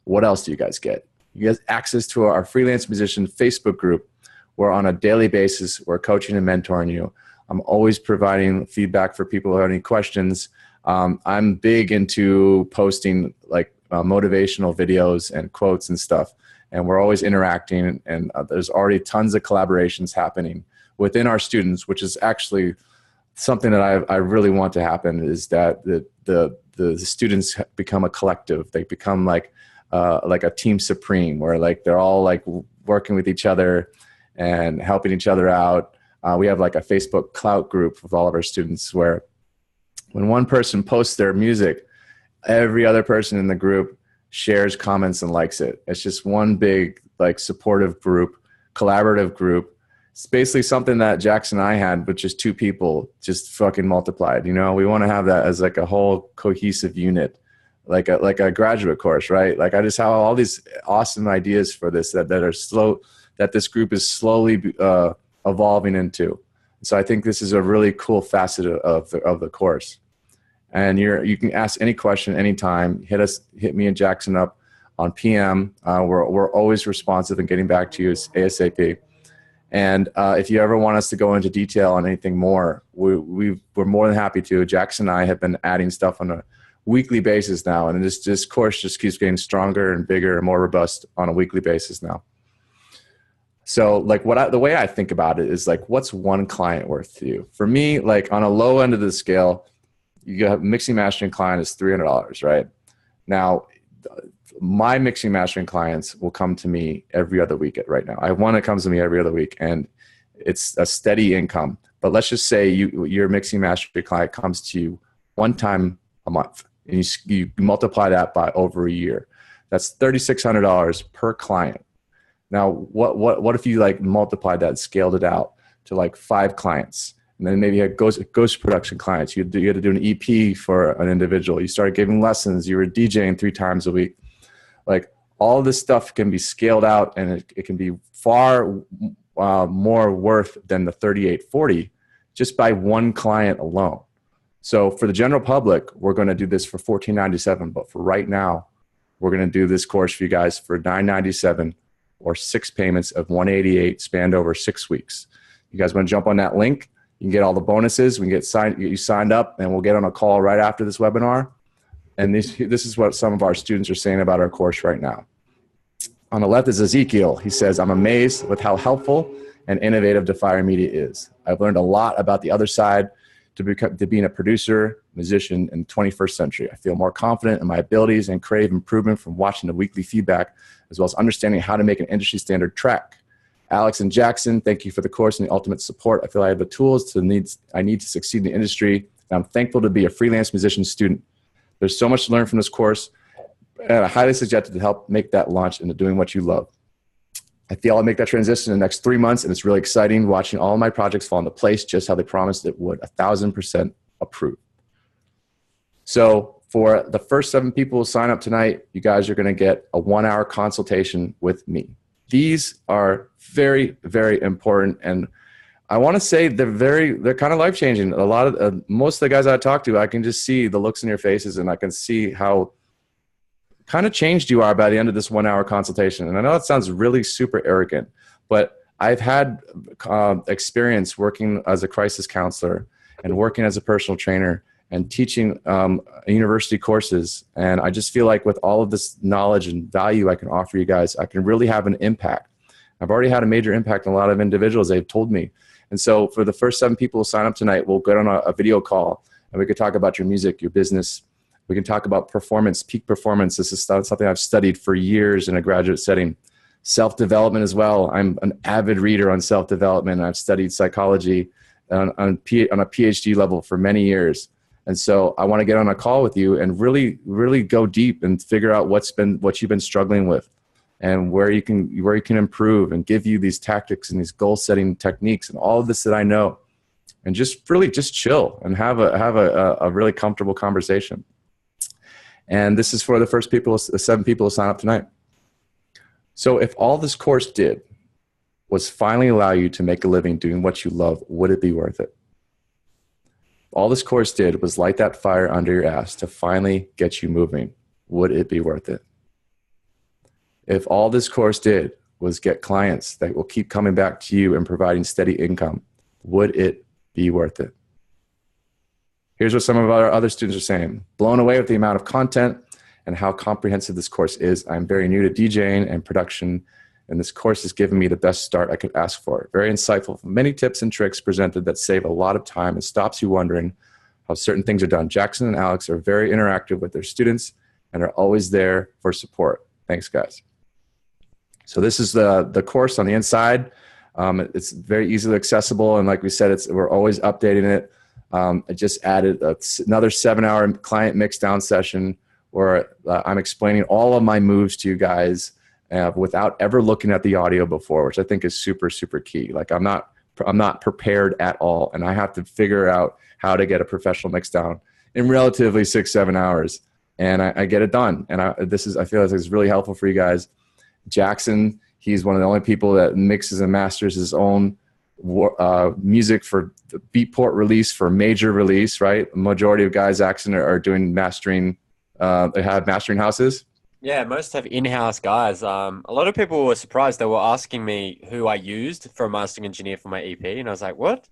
What else do you guys get? You get access to our freelance musician Facebook group, where on a daily basis, we're coaching and mentoring you. I'm always providing feedback for people who have any questions. I'm big into posting like motivational videos and quotes and stuff. And we're always interacting, and there's already tons of collaborations happening within our students, which is actually something that I really want to happen, is that the students become a collective. They become like a team supreme, where like they're all like working with each other and helping each other out. We have like a Facebook clout group with all of our students, where when one person posts their music, every other person in the group shares, comments, and likes it. It's just one big like supportive group, collaborative group. It's basically something that Jackson and I had, but just two people, just fucking multiplied. You know, we want to have that as like a whole cohesive unit, like a graduate course, right? Like I just have all these awesome ideas for this that this group is slowly evolving into. So I think this is a really cool facet of the course. And you can ask any question anytime. Hit me and Jackson up on PM. We're always responsive and getting back to you ASAP. And if you ever want us to go into detail on anything more, we're more than happy to. Jackson and I have been adding stuff on a weekly basis now, and this course just keeps getting stronger and bigger and more robust on a weekly basis now. So like the way I think about it is like, what's one client worth to you? For me, like on a low end of the scale, you have mixing mastering client is $300, right? Now, my mixing mastering clients will come to me every other week right now. I have one that comes to me every other week, and it's a steady income. But let's just say your mixing mastering client comes to you one time a month, and you multiply that by over a year. That's $3,600 per client. Now, what if you like multiplied that, scaled it out to like 5 clients? And then maybe you had ghost production clients. You had to do an EP for an individual. You started giving lessons. You were DJing 3 times a week. Like all this stuff can be scaled out, and it can be far more worth than the $3,840 just by one client alone. So for the general public, we're going to do this for $1,497. But for right now, we're going to do this course for you guys for $997, or 6 payments of $188 spanned over 6 weeks. You guys want to jump on that link? You can get all the bonuses. We can get you signed up, and we'll get on a call right after this webinar. And this is what some of our students are saying about our course right now. On the left is Ezekiel. He says, I'm amazed with how helpful and innovative Defire Media is. I've learned a lot about the other side to being a producer, musician in the 21st century. I feel more confident in my abilities and crave improvement from watching the weekly feedback, as well as understanding how to make an industry standard track. Alex and Jackson, thank you for the course and the ultimate support. I feel I have the tools I need to succeed in the industry, and I'm thankful to be a freelance musician student. There's so much to learn from this course, and I highly suggest it to help make that launch into doing what you love. I feel I'll make that transition in the next 3 months, and it's really exciting watching all of my projects fall into place just how they promised it would. 1,000% approved. So for the first 7 people who sign up tonight, you guys are going to get a 1-hour consultation with me. These are very, very important, and I want to say they're kind of life-changing. A lot of most of the guys I talk to, I can just see the looks in your faces, and I can see how kind of changed you are by the end of this 1-hour consultation. And I know it sounds really super arrogant, but I've had experience working as a crisis counselor and working as a personal trainer and teaching university courses. And I just feel like with all of this knowledge and value I can offer you guys, I can really have an impact. I've already had a major impact on a lot of individuals, they've told me. And so for the first 7 people who sign up tonight, we'll get on a video call, and we could talk about your music, your business. We can talk about performance, peak performance. This is something I've studied for years in a graduate setting. Self-development as well. I'm an avid reader on self-development. I've studied psychology on a PhD level for many years. And so I want to get on a call with you and really, really go deep and figure out what you've been struggling with, and where you can improve, and give you these tactics and these goal setting techniques and all of this that I know, and just really just chill and have a really comfortable conversation. And this is for the first 7 people who sign up tonight. So if all this course did was finally allow you to make a living doing what you love, would it be worth it? All this course did was light that fire under your ass to finally get you moving. Would it be worth it? If all this course did was get clients that will keep coming back to you and providing steady income, would it be worth it? Here's what some of our other students are saying. Blown away with the amount of content and how comprehensive this course is. I'm very new to DJing and production and this course has given me the best start I could ask for. Very insightful, many tips and tricks presented that save a lot of time and stops you wondering how certain things are done. Jackson and Alex are very interactive with their students and are always there for support. Thanks, guys. So this is the course on the inside. It's very easily accessible, and like we said, we're always updating it. I just added another 7-hour client mixdown session where I'm explaining all of my moves to you guys without ever looking at the audio before, which I think is super, super key. Like I'm not prepared at all, and I have to figure out how to get a professional mixdown in relatively 6-7 hours, and I get it done. And I feel like it's really helpful for you guys. Jackson, he's one of the only people that mixes and masters his own music for the Beatport release, for major release, right? The majority of guys Jackson are doing mastering. They have mastering houses. Yeah, most have in-house guys. A lot of people were surprised. They were asking me who I used for a mastering engineer for my EP, and I was like, "What,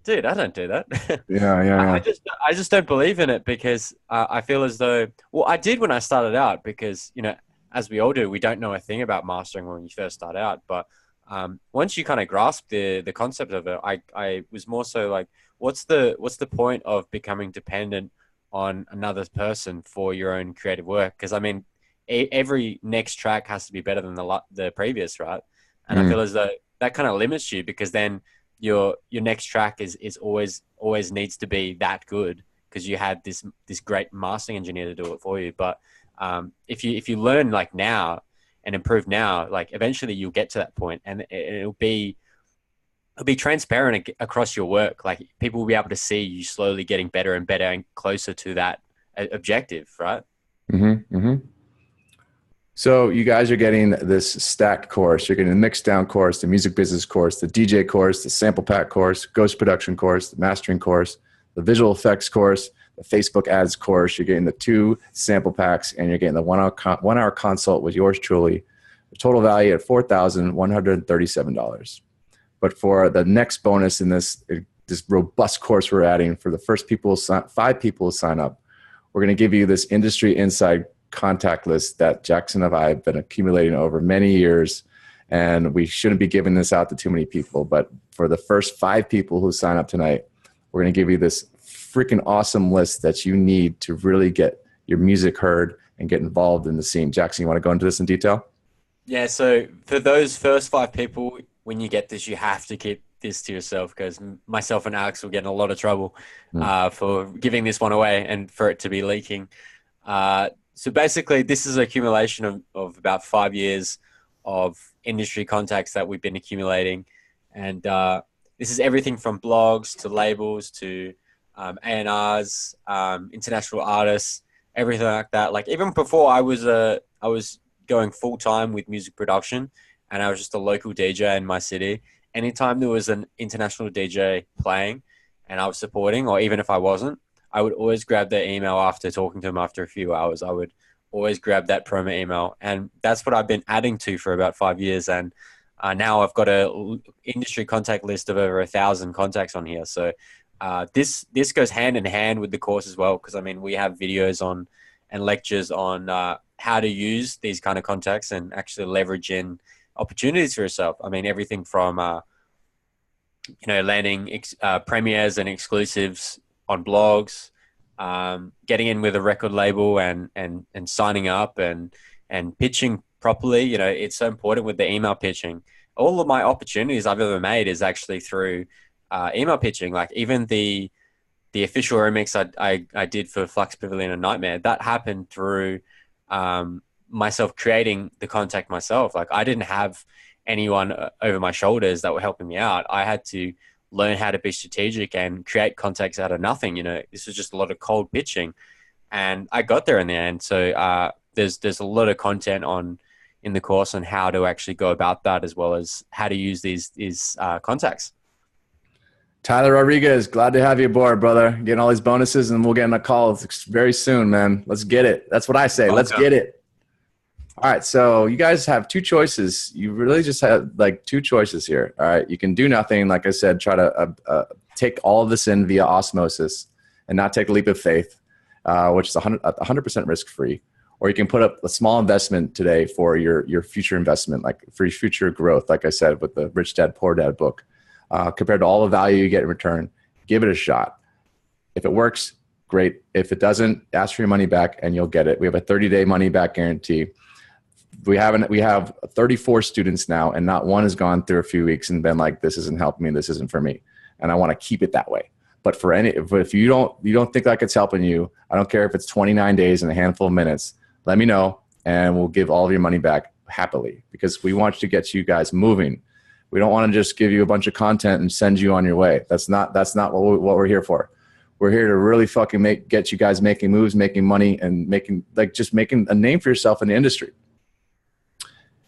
dude? I don't do that." Yeah. I just don't believe in it because I feel as though, well, I did when I started out because as we all do, we don't know a thing about mastering when you first start out. But once you kind of grasp the concept of it, I was more so like, what's the point of becoming dependent on another person for your own creative work? Because I mean, every next track has to be better than the previous, right? And I feel as though that kind of limits you, because then your next track is always needs to be that good because you had this great mastering engineer to do it for you. But if you learn like now and improve now, like eventually you'll get to that point, and it'll be transparent across your work. Like people will be able to see you slowly getting better and better and closer to that objective, right? So you guys are getting this stacked course. You're getting the mixdown course, the music business course, the DJ course, the sample pack course, ghost production course, the mastering course, the visual effects course, the Facebook ads course. You're getting the 2 sample packs, and you're getting the 1 hour consult with yours truly. The total value at $4,137. But for the next bonus in this robust course we're adding, for the first 5 people who sign up, we're going to give you this industry inside contact list that Jackson and I have been accumulating over many years. And we shouldn't be giving this out to too many people. But for the first 5 people who sign up tonight, we're going to give you this freaking awesome list that you need to really get your music heard and get involved in the scene. Jackson, you want to go into this in detail? Yeah, so for those first 5 people, when you get this, you have to keep this to yourself, because myself and Alex will get in a lot of trouble for giving this one away and for it to be leaking. So basically, this is an accumulation of about 5 years of industry contacts that we've been accumulating. And this is everything from blogs to labels to A&Rs, international artists, everything like that. Like even before I was going full time with music production, and I was just a local DJ in my city. Anytime there was an international DJ playing and I was supporting, or even if I wasn't, I would always grab their email after talking to them after a few hours. I would always grab that promo email, and that's what I've been adding to for about 5 years. And now I've got a industry contact list of over 1,000 contacts on here. So this goes hand in hand with the course as well, because I mean we have videos on and lectures on how to use these kind of contacts and actually leverage in opportunities for yourself. I mean everything from landing premieres and exclusives on blogs, getting in with a record label and signing up and pitching properly. It's so important with the email pitching. All of my opportunities I've ever made is actually through email pitching. Like even the official remix I did for Flux Pavilion and Nightmare, that happened through myself creating the contact myself. Like I didn't have anyone over my shoulders that were helping me out. I had to learn how to be strategic and create contacts out of nothing. This was just a lot of cold pitching, and I got there in the end. So there's a lot of content in the course on how to actually go about that, as well as how to use these contacts. Tyler Rodriguez, glad to have you aboard, brother. Getting all these bonuses, and we'll get in a call very soon, man. Let's get it. That's what I say. Let's get it. All right, so you guys have 2 choices. You really just have like 2 choices here. All right, you can do nothing. Like I said, try to take all of this in via osmosis and not take a leap of faith, which is 100% risk-free. or you can put up a small investment today for your future investment, like for your future growth. Like I said, with the Rich Dad Poor Dad book, compared to all the value you get in return, give it a shot. If it works, great. If it doesn't, ask for your money back and you'll get it. We have a 30-day money back guarantee. We have 34 students now, and not one has gone through a few weeks and been like, this isn't helping me, this isn't for me. And I want to keep it that way. But if you don't think like it's helping you, I don't care if it's 29 days and a handful of minutes, let me know and we'll give all of your money back happily, because we want to get you guys moving. We don't want to just give you a bunch of content and send you on your way. That's not what we're here for. We're here to really fucking get you guys making moves, making money, and making a name for yourself in the industry.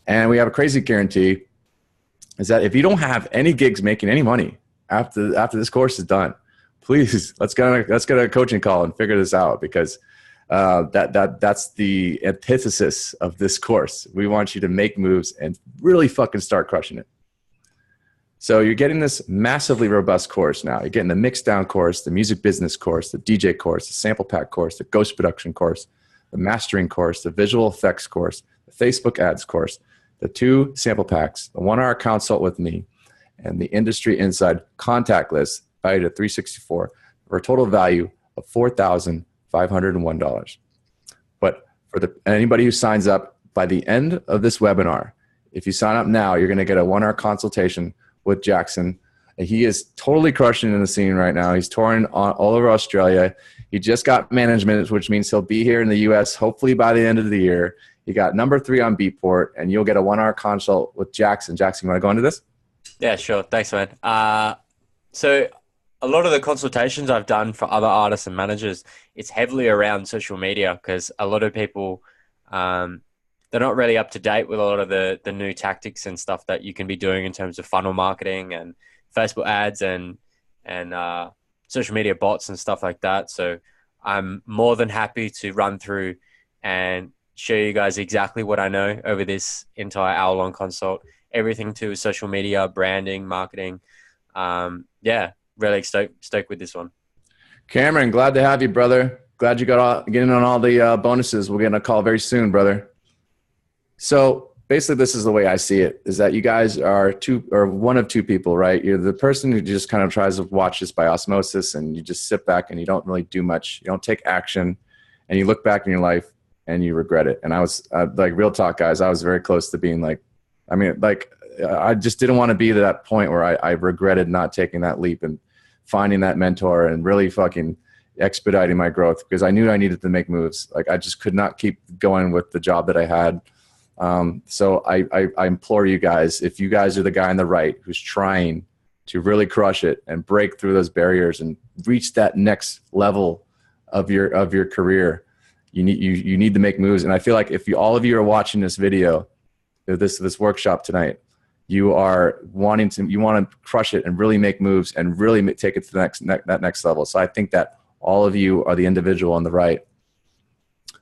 And we have a crazy guarantee, is that if you don't have any gigs making any money after this course is done, please let's get a coaching call and figure this out, because that's the antithesis of this course. We want you to make moves and really fucking start crushing it. So you're getting this massively robust course now. You're getting the Mixdown course, the music business course, the DJ course, the sample pack course, the ghost production course, the mastering course, the visual effects course, the Facebook ads course, the 2 sample packs, the 1-hour consult with me, and the industry inside contact list valued at $364 for a total value of $4,501. But for anybody who signs up by the end of this webinar, if you sign up now, you're going to get a 1-hour consultation with Jackson. He is totally crushing in the scene right now. He's touring all over Australia. He just got management, which means he'll be here in the US hopefully by the end of the year. He got number 3 on Beatport, and you'll get a 1-hour consult with Jackson. Jackson, you want to go into this? Yeah, sure. Thanks, man. So a lot of the consultations I've done for other artists and managers, it's heavily around social media, because a lot of people, they're not really up to date with a lot of the new tactics and stuff that you can be doing in terms of funnel marketing and Facebook ads and social media bots and stuff like that. So I'm more than happy to run through and show you guys exactly what I know over this entire hour-long consult. Everything to social media, branding, marketing. Yeah, really stoked with this one. Cameron, glad to have you, brother. Glad you got getting on all the bonuses. We'll get a call very soon, brother. So basically, this is the way I see it, is that you guys are one of 2 people, right? You're the person who just kind of tries to watch this by osmosis, and you just sit back and you don't really do much. You don't take action, and you look back in your life and you regret it. And I was like, real talk, guys, I was very close to being like, I just didn't want to be to that point where I regretted not taking that leap and finding that mentor and really fucking expediting my growth, because I knew I needed to make moves. Like, I just could not keep going with the job that I had. So I implore you guys, if you guys are the guy on the right who's trying to really crush it and break through those barriers and reach that next level of your career, you need to make moves. And I feel like if all of you are watching this video, this workshop tonight, you want to crush it and really make moves and really take it to that next level. So I think that all of you are the individual on the right.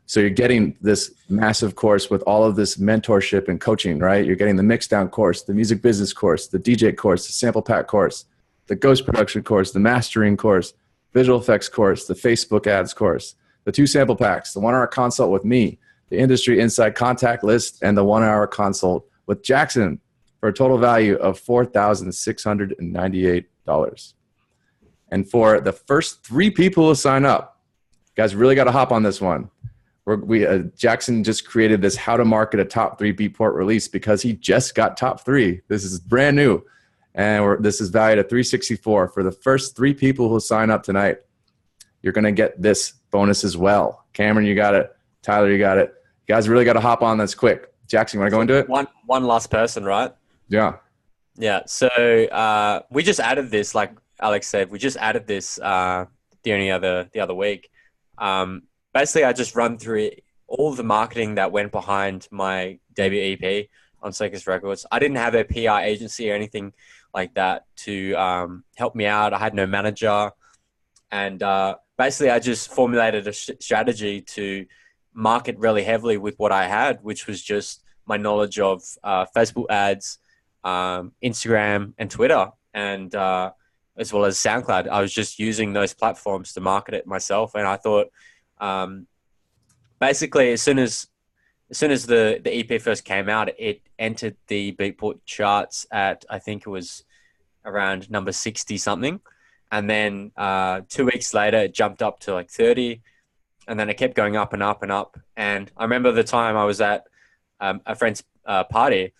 So you're getting this massive course with all of this mentorship and coaching, right? You're getting the Mixdown course, the music business course, the DJ course, the sample pack course, the ghost production course, the mastering course, visual effects course, the Facebook ads course, the 2 sample packs, the 1-hour consult with me, the industry inside contact list, and the 1-hour consult with Jackson for a total value of $4,698. And for the first 3 people who sign up, you guys really got to hop on this one. Jackson just created this how to market a top 3 Beatport release, because he just got top 3. This is brand new. And this is valued at $364. For the first 3 people who sign up tonight, you're going to get this bonus as well. Cameron, you got it. Tyler, you got it. You guys really got to hop on this quick. Jackson, you want to go into it? One last person, right? Yeah. Yeah. So we just added this, like Alex said, we just added this the other week. Basically, I just run through all the marketing that went behind my debut EP on Circus Records. I didn't have a PR agency or anything like that to help me out. I had no manager. And basically, I just formulated a strategy to market really heavily with what I had, which was just my knowledge of Facebook ads, Instagram, and Twitter, and as well as SoundCloud. I was just using those platforms to market it myself. And I thought basically, as soon as the EP first came out, it entered the Beatport charts at, I think it was around number 60 something. And then 2 weeks later, it jumped up to like 30. And then it kept going up and up and up. And I remember the time I was at a friend's party,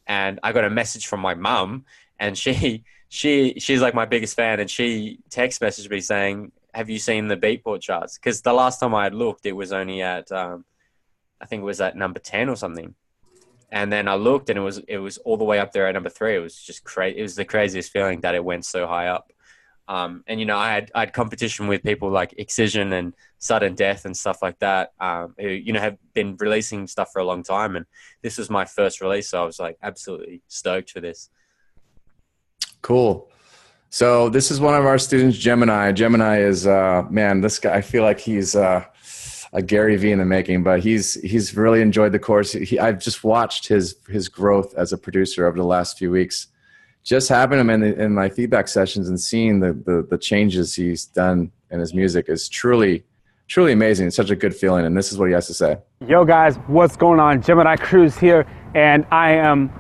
and I got a message from my mum, and she's like my biggest fan, and she text messaged me saying, "Have you seen the Beatport charts?" Because the last time I had looked, it was only at I think it was at number 10 or something. And then I looked, and it was all the way up there at number 3. It was just crazy. It was the craziest feeling that it went so high up. And I had competition with people like Excision and Sudden Death and stuff like that, who have been releasing stuff for a long time. And this was my first release, so I was like absolutely stoked for this. Cool. So this is one of our students, Gemini. Gemini is man, this guy. I feel like he's a Gary Vee in the making, but he's really enjoyed the course. I've just watched his growth as a producer over the last few weeks. Just having him in my feedback sessions and seeing the changes he's done in his music is truly amazing. It's such a good feeling, and this is what he has to say. Yo guys, what's going on? Gemini Cruz here, and I am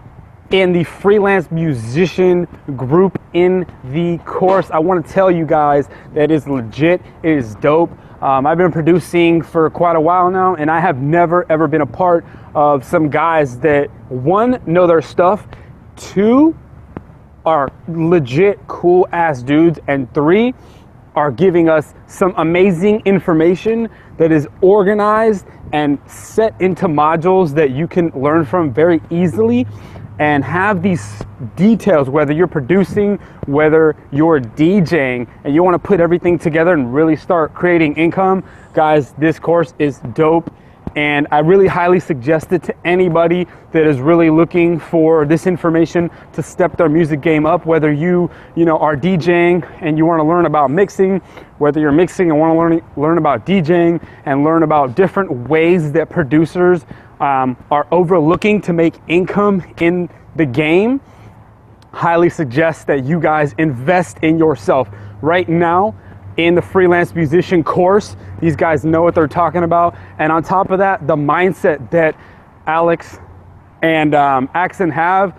in the freelance musician group in the course. I want to tell you guys that it's legit, it is dope. I've been producing for quite a while now, and I have never ever been a part of some guys that, one, know their stuff, two, are legit cool ass dudes, and 3, are giving us some amazing information that is organized and set into modules that you can learn from very easily and have these details, whether you're producing, whether you're DJing, and you want to put everything together and really start creating income. Guys, this course is dope. And I really highly suggest it to anybody that is really looking for this information to step their music game up, whether you are DJing and you want to learn about mixing, whether you're mixing and want to learn about DJing and learn about different ways that producers are overlooking to make income in the game. Highly suggest that you guys invest in yourself right now. In the freelance musician course, these guys know what they're talking about. And on top of that, the mindset that Alex and Axon have,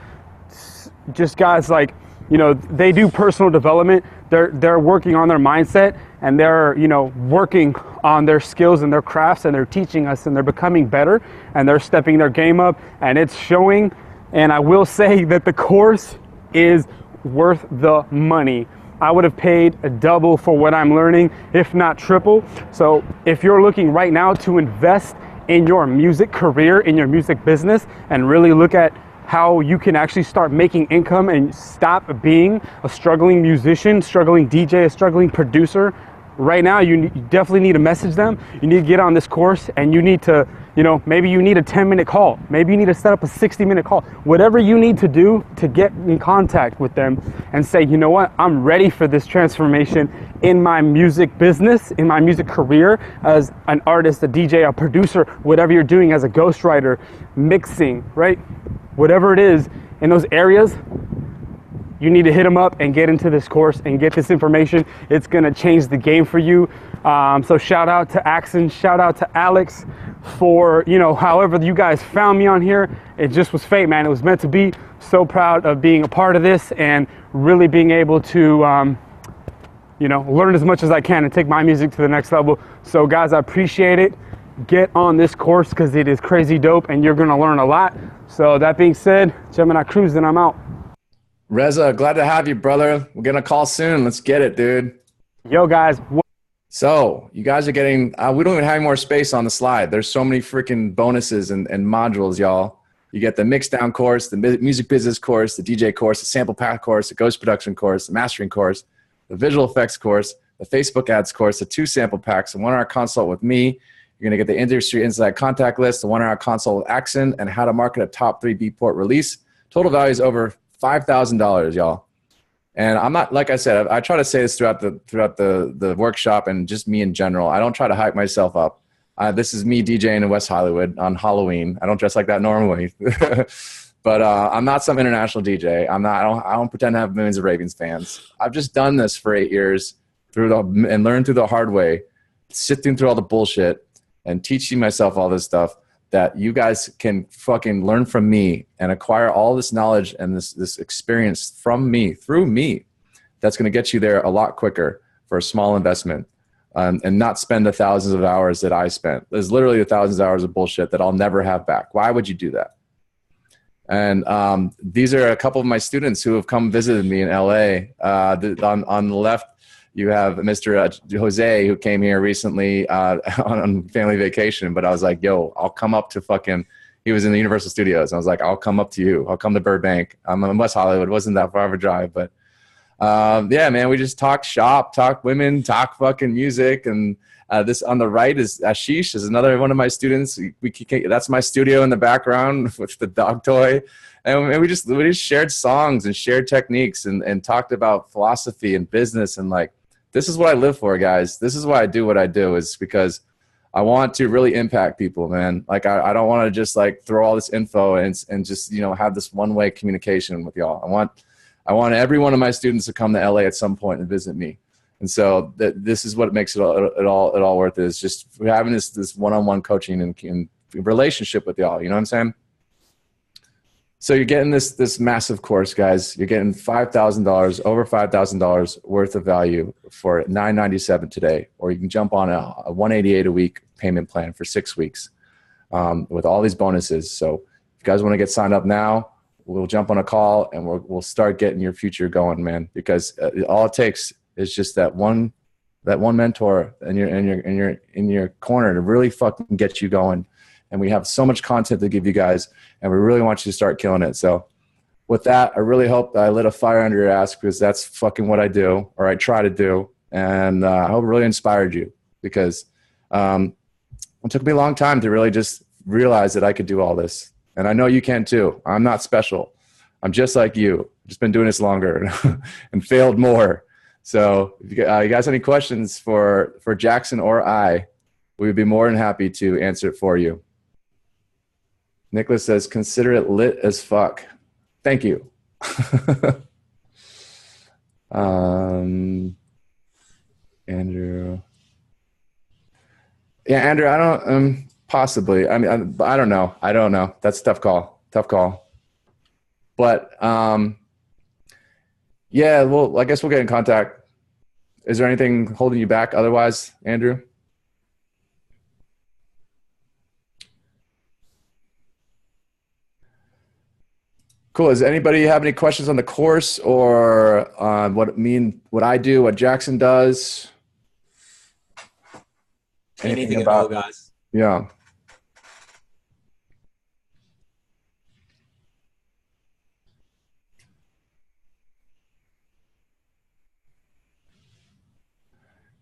just guys like, they do personal development. They're working on their mindset, and they're, working on their skills and their crafts, and they're teaching us, and they're becoming better, and they're stepping their game up, and it's showing. And I will say that the course is worth the money. I would have paid a double for what I'm learning, if not triple. So if you're looking right now to invest in your music career, in your music business, and really look at how you can actually start making income and stop being a struggling musician, struggling DJ, a struggling producer, right now you definitely need to message them. You need to get on this course, and you need to, maybe you need a 10-minute call. Maybe you need to set up a 60-minute call. Whatever you need to do to get in contact with them and say, you know what, I'm ready for this transformation in my music business, in my music career as an artist, a DJ, a producer, whatever you're doing as a ghostwriter, mixing, right? Whatever it is in those areas, you need to hit them up and get into this course and get this information. It's gonna change the game for you. So shout out to Axon, shout out to Alex for, however you guys found me on here. It just was fate, man. It was meant to be. So proud of being a part of this and really being able to, learn as much as I can and take my music to the next level. So guys, I appreciate it. Get on this course because it is crazy dope and you're gonna learn a lot. So that being said, Gemini Cruz, and I'm out. Reza, glad to have you, brother. We're gonna call soon. Let's get it, dude. Yo, guys. So you guys are getting, we don't even have any more space on the slide. There's so many freaking bonuses and modules, y'all. You get the Mixdown course, the music business course, the DJ course, the sample pack course, the ghost production course, the mastering course, the visual effects course, the Facebook ads course, the 2 sample packs, the 1-hour consult with me. You're going to get the industry inside contact list, the 1-hour consult with Axon, and how to market a top 3 Beatport release. Total value is over $5,000, y'all. And I'm not, like I said, I try to say this throughout the workshop and just me in general. I don't try to hype myself up. This is me DJing in West Hollywood on Halloween. I don't dress like that normally, but I'm not some international DJ. I don't pretend to have millions of Ravens fans. I've just done this for 8 years and learned through the hard way, sifting through all the bullshit. and teaching myself all this stuff, that you guys can fucking learn from me and acquire all this knowledge and this experience from me, through me, that's going to get you there a lot quicker for a small investment, and not spend the thousands of hours that I spent. There's literally the thousands of hours of bullshit that I'll never have back. Why would you do that? And these are a couple of my students who have come visited me in LA. On the left, you have Mr. Jose, who came here recently on family vacation. But I was like, yo, I'll come up to fucking, he was in the Universal Studios. I was like, I'll come up to you. I'll come to Burbank. I'm in West Hollywood. It wasn't that far of a drive. But yeah, man, we just talk shop, talk women, talk fucking music. And this on the right is Ashish, is another one of my students. That's my studio in the background with the dog toy. And we just shared songs and shared techniques and talked about philosophy and business. And like, this is what I live for, guys. This is why I do what I do, is because I want to really impact people, man. Like, I don't want to just like throw all this info and just, you know, have this one-way communication with y'all. I want every one of my students to come to LA at some point and visit me. And so this is what makes it all worth it, is just having this one-on-one coaching and relationship with y'all. You know what I'm saying? So you're getting this massive course, guys. You're getting $5,000, over $5,000 worth of value for $997 today, or you can jump on a $188 a week payment plan for 6 weeks with all these bonuses. So if you guys want to get signed up now, we'll jump on a call and we'll start getting your future going, man. Because all it takes is just that one mentor in your corner to really fucking get you going. And we have so much content to give you guys, and we really want you to start killing it. So with that, I really hope that I lit a fire under your ass, because that's fucking what I do, or I try to do. And I hope it really inspired you, because it took me a long time to really just realize that I could do all this. And I know you can too. I'm not special. I'm just like you. I've just been doing this longer and failed more. So if you guys have any questions for Jackson or I, we would be more than happy to answer it for you. Nicholas says, consider it lit as fuck. Thank you. Andrew. Yeah, Andrew, I don't, possibly. I mean, I don't know. I don't know. That's a tough call. Tough call. But, yeah, well, I guess we'll get in contact. Is there anything holding you back otherwise, Andrew? Cool. Does anybody have any questions on the course or on what I do, what Jackson does? Anything about, at all, guys. Yeah.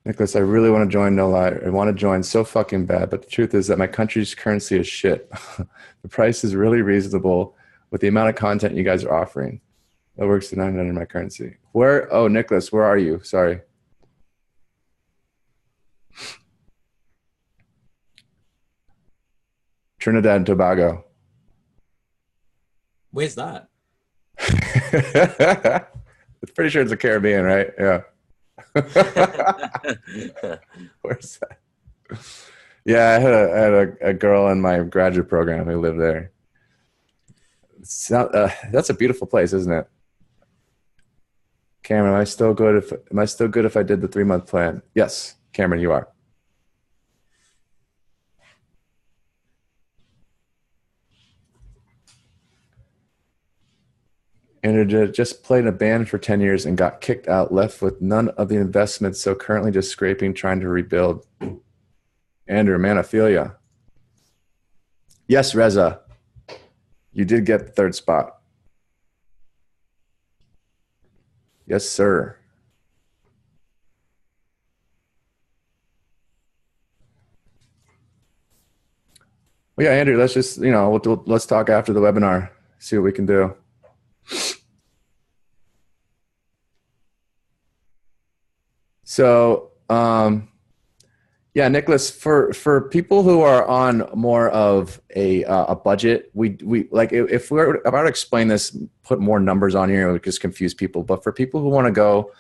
Nicholas, I really want to join, no lie. I want to join so fucking bad, but the truth is that my country's currency is shit. The price is really reasonable with the amount of content you guys are offering. That works to 900 in my currency. Where? Oh, Nicholas, where are you? Sorry. Trinidad and Tobago. Where's that? It's pretty sure it's the Caribbean, right? Yeah. Where's that? Yeah, I had a girl in my graduate program who lived there. That's a beautiful place, isn't it? Cameron, am I still good if I did the 3-month plan? Yes, Cameron, you are. And just played in a band for 10 years and got kicked out, left with none of the investments, so currently just scraping, trying to rebuild. Andrew, man, I feel ya. Yes, Reza. You did get the 3rd spot. Yes, sir. Well, yeah, Andrew, let's just, let's talk after the webinar, see what we can do. So, yeah, Nicholas, for people who are on more of a budget, we like, if we're about to explain this, put more numbers on here, it would just confuse people. But for people who want to go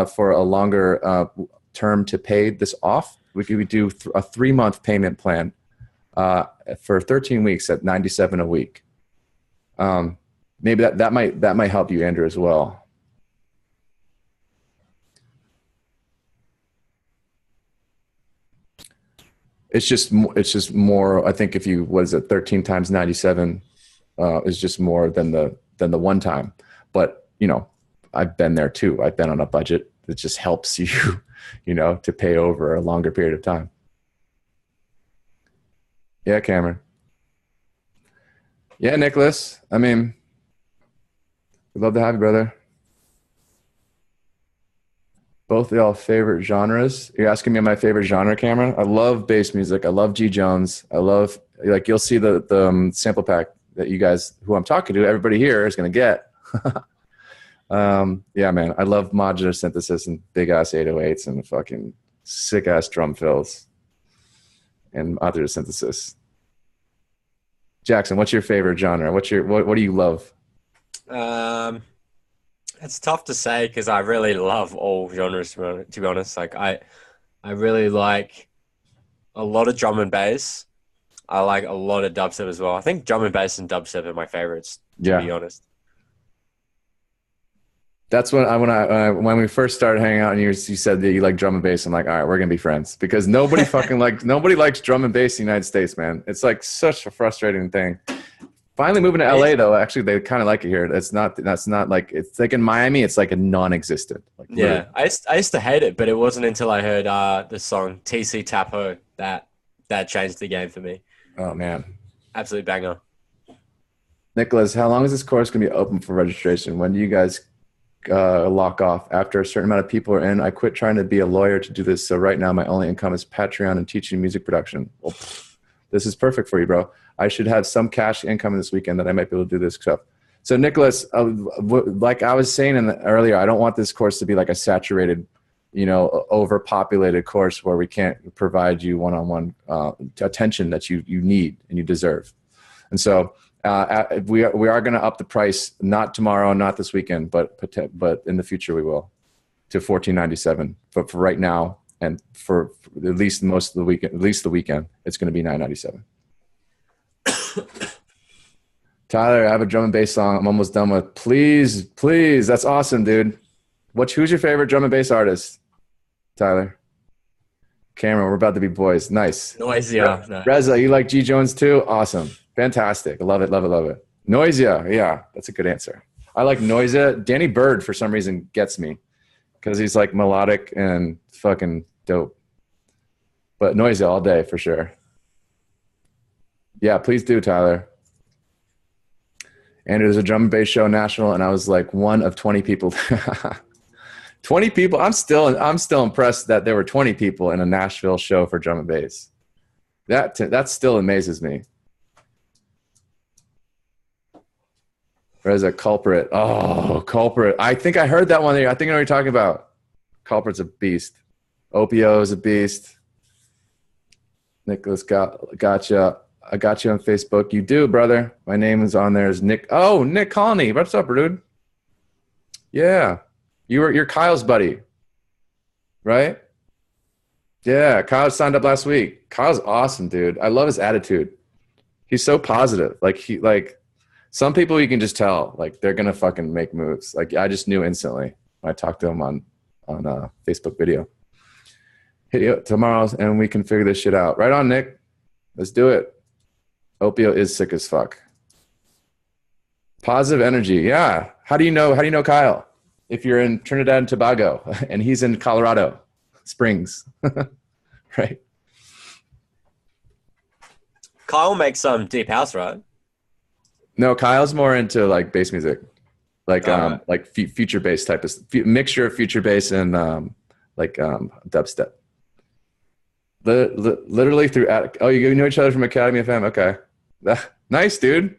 for a longer term to pay this off, we could do a 3-month payment plan for 13 weeks at $97 a week. Maybe that might help you, Andrew, as well. It's just more. I think if you 13 times 97 is just more than the one time. But I've been there too. I've been on a budget that just helps you, to pay over a longer period of time. Yeah, Cameron. Yeah, Nicholas. I mean, we'd love to have you, brother. Both of y'all favorite genres? You're asking me my favorite genre, Cameron? I love bass music. I love G. Jones. I love, you'll see the sample pack that you guys, who I'm talking to, everybody here is going to get. Yeah, man. I love modular synthesis and big-ass 808s and fucking sick-ass drum fills and modular synthesis. Jackson, what's your favorite genre? What do you love? It's tough to say because I really love all genres, to be honest. Like I really like a lot of drum and bass. I like a lot of dubstep as well. I think drum and bass and dubstep are my favorites, to be honest. That's when we first started hanging out and you said that you like drum and bass. I'm like, all right, we're gonna be friends because nobody nobody likes drum and bass in the United States, man. It's like such a frustrating thing. Finally moving to LA though, actually they kind of like it here. That's not like, it's like in Miami, it's like a non-existent. Like, yeah, I used to hate it, but it wasn't until I heard the song TC Tapo that changed the game for me. Oh man, absolute banger. Nicholas, how long is this course gonna be open for registration? When do you guys lock off? After a certain amount of people are in, I quit trying to be a lawyer to do this. So right now my only income is Patreon and teaching music production. Well, this is perfect for you, bro. I should have some cash income this weekend that I might be able to do this stuff. So Nicholas, like I was saying earlier, I don't want this course to be like a saturated, overpopulated course where we can't provide you one-on-one attention that you need and you deserve. And so we are going to up the price, not tomorrow, not this weekend, but in the future we will, to $14.97. But for right now, and for at least most of the weekend, it's going to be $9.97. Tyler, I have a drum and bass song I'm almost done with. Please, that's awesome, dude. Who's your favorite drum and bass artist? Tyler. Cameron, we're about to be boys. Nice. Noisia. Reza, you like G. Jones too? Awesome. Fantastic. I love it. Noisia. Yeah, that's a good answer. I like Noisia. Danny Bird, for some reason, gets me because he's like melodic and fucking dope. But Noisia all day for sure. Yeah, please do, Tyler. And it was a drum and bass show in Nashville, and I was like one of 20 people. 20 people. I'm still impressed that there were 20 people in a Nashville show for drum and bass. That still amazes me. There's a Culprit. Oh, Culprit. I think I heard that one there. I think I know what you're talking about. Culprit's a beast. Opio is a beast. Nicholas gotcha. I got you on Facebook. You do, brother. My name is on there as Nick. Oh, Nick Colney. What's up, dude? Yeah. You're Kyle's buddy, right? Yeah, Kyle signed up last week. Kyle's awesome, dude. I love his attitude. He's so positive. Like some people you can just tell, like they're gonna fucking make moves. Like I just knew instantly when I talked to him on Facebook video. Hit you up tomorrow and we can figure this shit out. Right on, Nick. Let's do it. Opio is sick as fuck. Positive energy. Yeah. How do you know Kyle? If you're in Trinidad and Tobago and he's in Colorado Springs, right? Kyle makes some deep house, right? No, Kyle's more into like bass music, like future bass type of mixture of future bass and dubstep. Literally through. Oh, you know each other from Academy FM. Okay, nice, dude.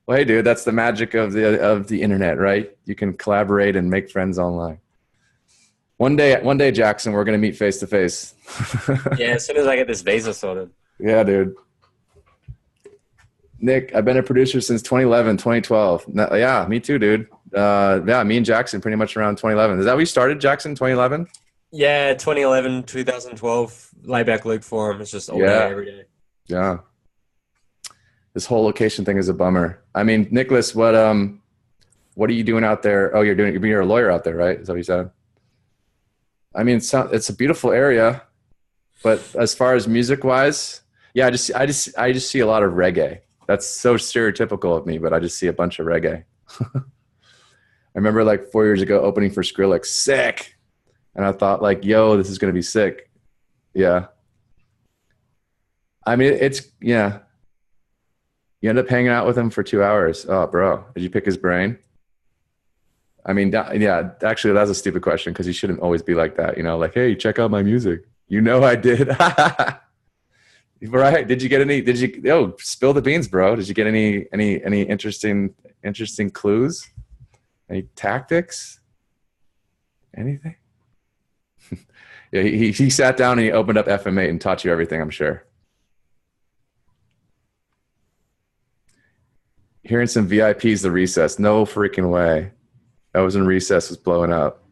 Well, hey, dude, that's the magic of the internet, right? You can collaborate and make friends online. One day, Jackson, we're gonna meet face to face. Yeah, as soon as I get this visa sorted. Yeah, dude. Nick, I've been a producer since 2011, 2012. Yeah, me too, dude. Yeah, me and Jackson pretty much around 2011. Is that when we started, Jackson, 2011? Yeah, 2011, 2012, Layback Luke Forum. It's just all day, Yeah, every day. yeah. This whole location thing is a bummer. I mean, Nicholas, what are you doing out there? Oh, you're a lawyer out there, right? Is that what you said? I mean, it's a beautiful area, but as far as music wise, yeah, I just see a lot of reggae. That's so stereotypical of me, but I just see a bunch of reggae. I remember like 4 years ago opening for Skrillex, sick. And I thought like, yo, this is going to be sick. Yeah. I mean, yeah. You end up hanging out with him for 2 hours. Oh, bro, did you pick his brain? I mean, yeah, actually, that's a stupid question because you shouldn't always be like that. You know, like, hey, check out my music. You know, I did. Right? Did you get any? Oh, spill the beans, bro. Did you get any interesting clues? Any tactics? Anything? Yeah, he sat down and he opened up FM8 and taught you everything, I'm sure. Hearing some VIPs, the recess. No freaking way. I was in recess, was blowing up.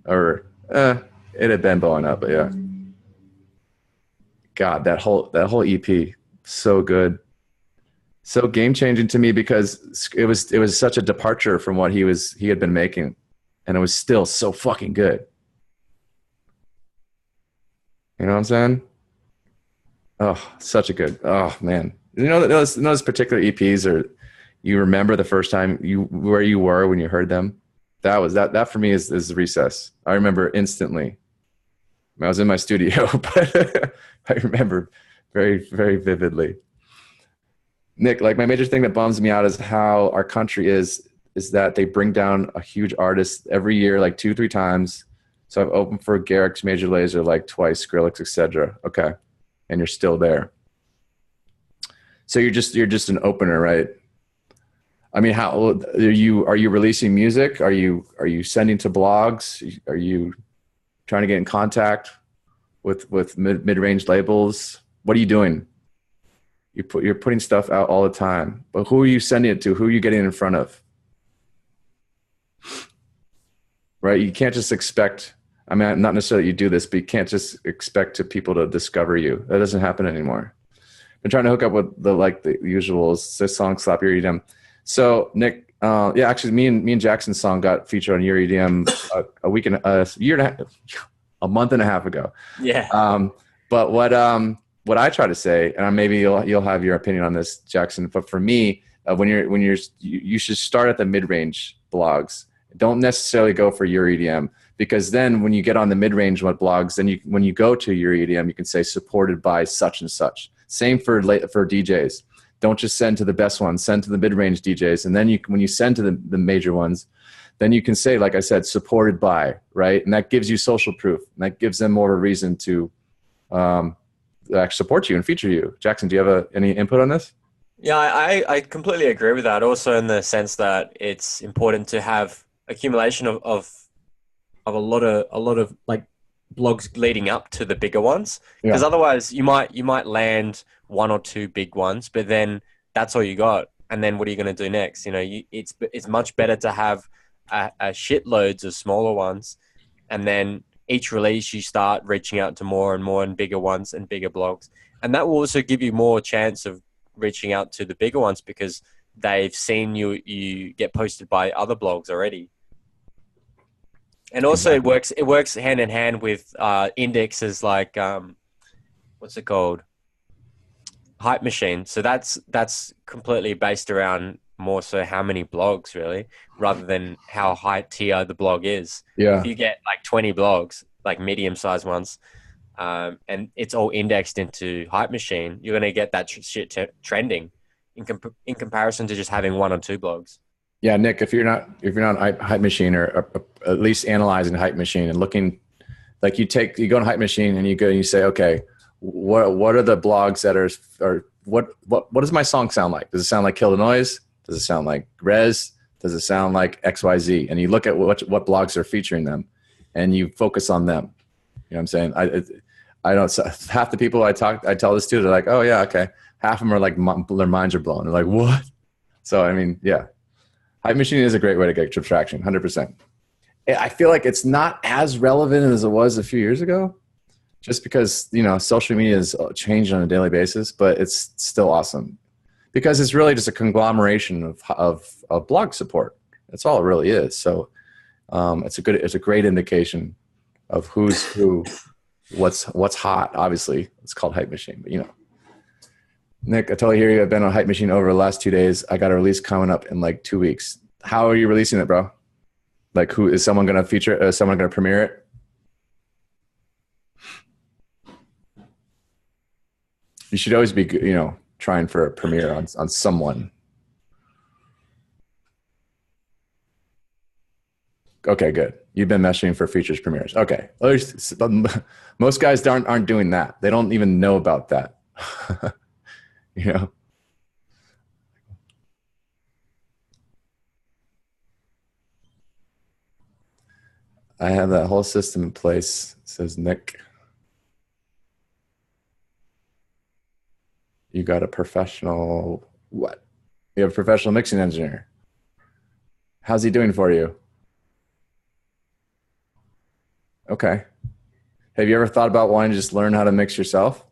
Or it had been blowing up, but yeah. God, that whole EP, so good. So game changing to me because it was such a departure from what he had been making. And it was still so fucking good. You know what I'm saying? Oh, such a good. Oh man, you know those particular EPs, or you remember the first time where you were when you heard them. That for me is Recess. I remember instantly. I was in my studio, but I remember very, very vividly. Nick, like my major thing that bums me out is how our country is that they bring down a huge artist every year, like 2-3 times. So I've opened for Garrix, Major Lazer like twice, Skrillex, etc. Okay, and you're still there. So you're just an opener, right? I mean, how are you releasing music? Are you sending to blogs? Are you trying to get in contact with mid-range labels? What are you doing? You're putting stuff out all the time, but who are you sending it to? Who are you getting in front of? Right? You can't just expect. I mean, not necessarily you do this, but you can't just expect people to discover you. That doesn't happen anymore. Been trying to hook up with the usuals. This song, Slap Your EDM. So Nick, yeah, actually, me and Jackson's song got featured on Your EDM a month and a half ago. Yeah. But what I try to say, and maybe you'll have your opinion on this, Jackson. But for me, you should start at the mid-range blogs. Don't necessarily go for Your EDM, because then when you get on the mid-range blogs, then when you go to Your EDM, you can say supported by such and such. Same for DJs. Don't just send to the best ones. Send to the mid-range DJs, and then when you send to the major ones, then you can say, like I said, supported by, right? And that gives you social proof, and that gives them more of a reason to actually support you and feature you. Jackson, do you have any input on this? Yeah, I completely agree with that. Also, in the sense that it's important to have accumulation of a lot of like blogs leading up to the bigger ones, because otherwise you might land one or two big ones, but then that's all you got. And then what are you going to do next? You know, it's much better to have a shitloads of smaller ones, and then each release you start reaching out to more and more and bigger ones and bigger blogs, and that will also give you more chance of reaching out to the bigger ones because they've seen you get posted by other blogs already. And also it works hand in hand with indexes like what's it called? Hype Machine. So that's completely based around more so how many blogs really, rather than how high tier the blog is. Yeah. If you get like 20 blogs, like medium-sized ones, and it's all indexed into Hype Machine, you're going to get that shit trending in comparison to just having one or two blogs. Yeah, Nick, if you're not on Hype Machine or at least analyzing Hype Machine and looking, like you go on Hype Machine and you say, okay, what are the blogs that are what does my song sound like? Does it sound like Kill the Noise? Does it sound like Rez? Does it sound like XYZ? And you look at what blogs are featuring them, and you focus on them. You know what I'm saying? I don't, half the people I tell this to, they're like, oh yeah, okay. Half of them are like, their minds are blown. They're like, what? So I mean, yeah. Hype Machine is a great way to get traction, 100%. I feel like it's not as relevant as it was a few years ago, just because, you know, social media has changed on a daily basis, but it's still awesome because it's really just a conglomeration of blog support. That's all it really is. So it's a great indication of who's who, what's hot. Obviously, it's called Hype Machine, but you know. Nick, I totally hear you. I've been on Hype Machine over the last 2 days. I got a release coming up in like 2 weeks. How are you releasing it, bro? Like, who is someone going to feature? Is someone going to premiere it? You should always be, you know, trying for a premiere on someone. Okay, good. You've been messaging for features premieres. Okay. Most guys aren't doing that. They don't even know about that. You know? I have that whole system in place, says Nick. You got a professional, what? You have a professional mixing engineer. How's he doing for you? Okay. Have you ever thought about wanting to just learn how to mix yourself?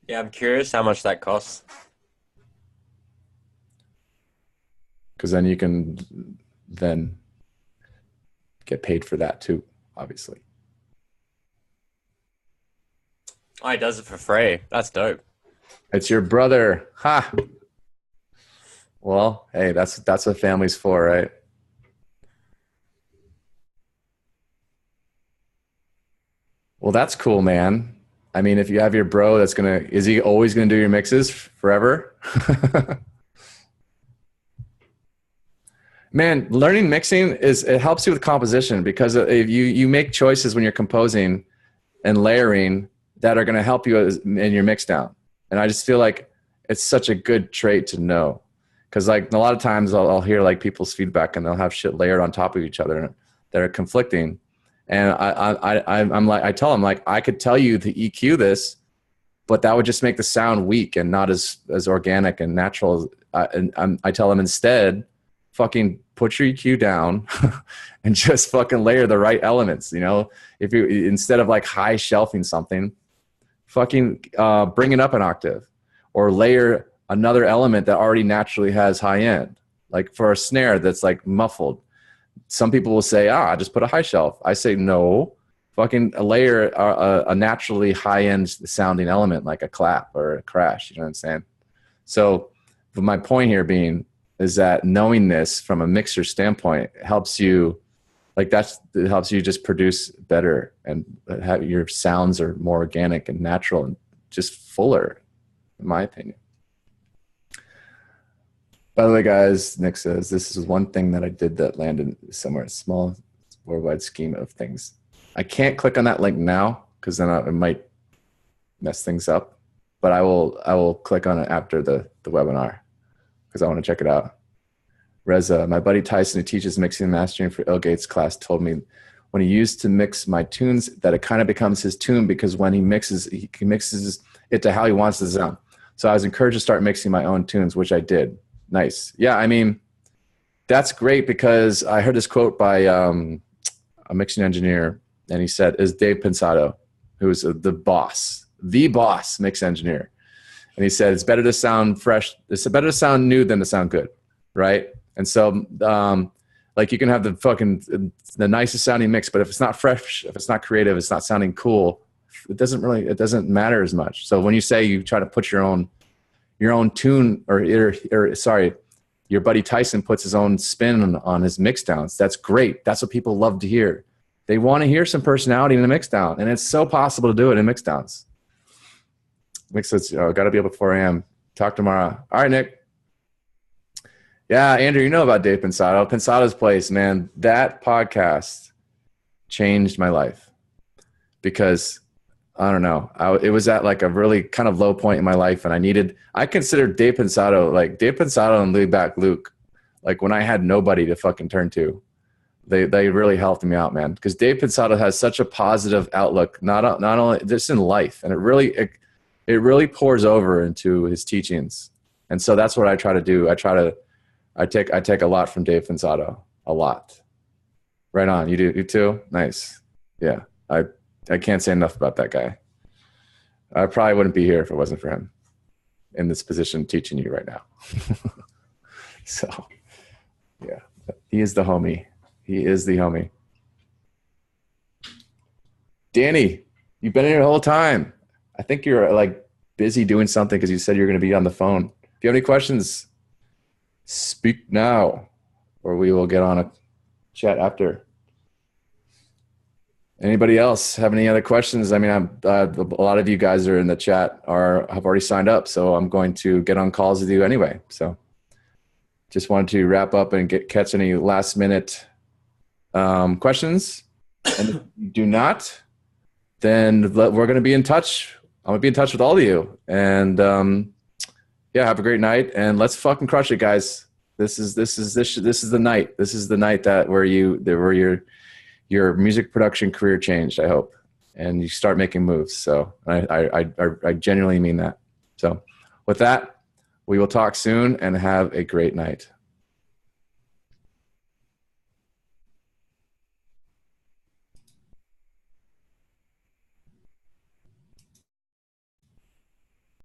Yeah, I'm curious how much that costs. Because then you can then get paid for that too, obviously. Oh, he does it for free. That's dope. It's your brother. Ha! Well, hey, that's what family's for, right? Well, that's cool, man. I mean, if you have your bro that's is he always gonna do your mixes forever? Man, learning mixing it helps you with composition because if you make choices when you're composing and layering that are going to help you in your mix down. And I just feel like it's such a good trait to know because like a lot of times I'll hear like people's feedback and they'll have shit layered on top of each other that are conflicting. And I'm like, I tell them like, I could tell you to EQ this, but that would just make the sound weak and not as organic and natural. I tell them instead, fucking put your EQ down and just fucking layer the right elements. You know, if you, instead of like high shelving something, fucking bring it up an octave or layer another element that already naturally has high end. Like for a snare that's like muffled. Some people will say, just put a high shelf. I say, no, fucking layer a naturally high end sounding element like a clap or a crash. You know what I'm saying? So but my point here being is that knowing this from a mixer standpoint helps you, like it helps you just produce better and have your sounds are more organic and natural and just fuller, in my opinion. By the way, guys, Nick says, this is one thing that I did that landed somewhere, small worldwide scheme of things. I can't click on that link now because then it might mess things up, but I will click on it after the webinar because I want to check it out. Reza, my buddy Tyson, who teaches mixing and mastering for Ilgate's class, told me when he used to mix my tunes that it kind of becomes his tune because when he mixes it to how he wants the sound. So I was encouraged to start mixing my own tunes, which I did. Nice. Yeah, I mean, that's great because I heard this quote by a mixing engineer, and he said, is Dave Pensado, who's the boss mix engineer. And he said, it's better to sound fresh. It's better to sound new than to sound good, right? And so, like you can have the nicest sounding mix, but if it's not fresh, if it's not creative, it's not sounding cool, it doesn't matter as much. So when you say you try to put your own tune or sorry, your buddy Tyson puts his own spin on his mix downs. That's great. That's what people love to hear. They want to hear some personality in the mix down, and it's so possible to do it in mix downs. Nick says, got to be up at 4 a.m. Talk tomorrow. All right, Nick. Yeah, Andrew, you know about Dave Pensado. Pensado's Place, man. That podcast changed my life because I don't know. It was at like a really kind of low point in my life, and I considered Dave Pensado and Louis Back Luke, like when I had nobody to fucking turn to. They really helped me out, man. Because Dave Pensado has such a positive outlook, not only just in life, and it really pours over into his teachings. And so that's what I try to do. I take a lot from Dave Pensado. a lot. Right on. You too? Nice. Yeah. I can't say enough about that guy. I probably wouldn't be here if it wasn't for him in this position teaching you right now. So, yeah, he is the homie. He is the homie. Danny, you've been here the whole time. I think you're like busy doing something because you said you're going to be on the phone. If you have any questions, speak now, or we will get on a chat after. Anybody else have any other questions? I mean, a lot of you guys are in the chat have already signed up, so I'm going to get on calls with you anyway. So just wanted to wrap up and catch any last minute questions. And if you do not, then we're going to be in touch. I'm going to be in touch with all of you. And yeah, have a great night, and let's fucking crush it, guys. This is the night. This is the night where your music production career changed, I hope, and you start making moves. So I genuinely mean that. So with that, we will talk soon, and have a great night.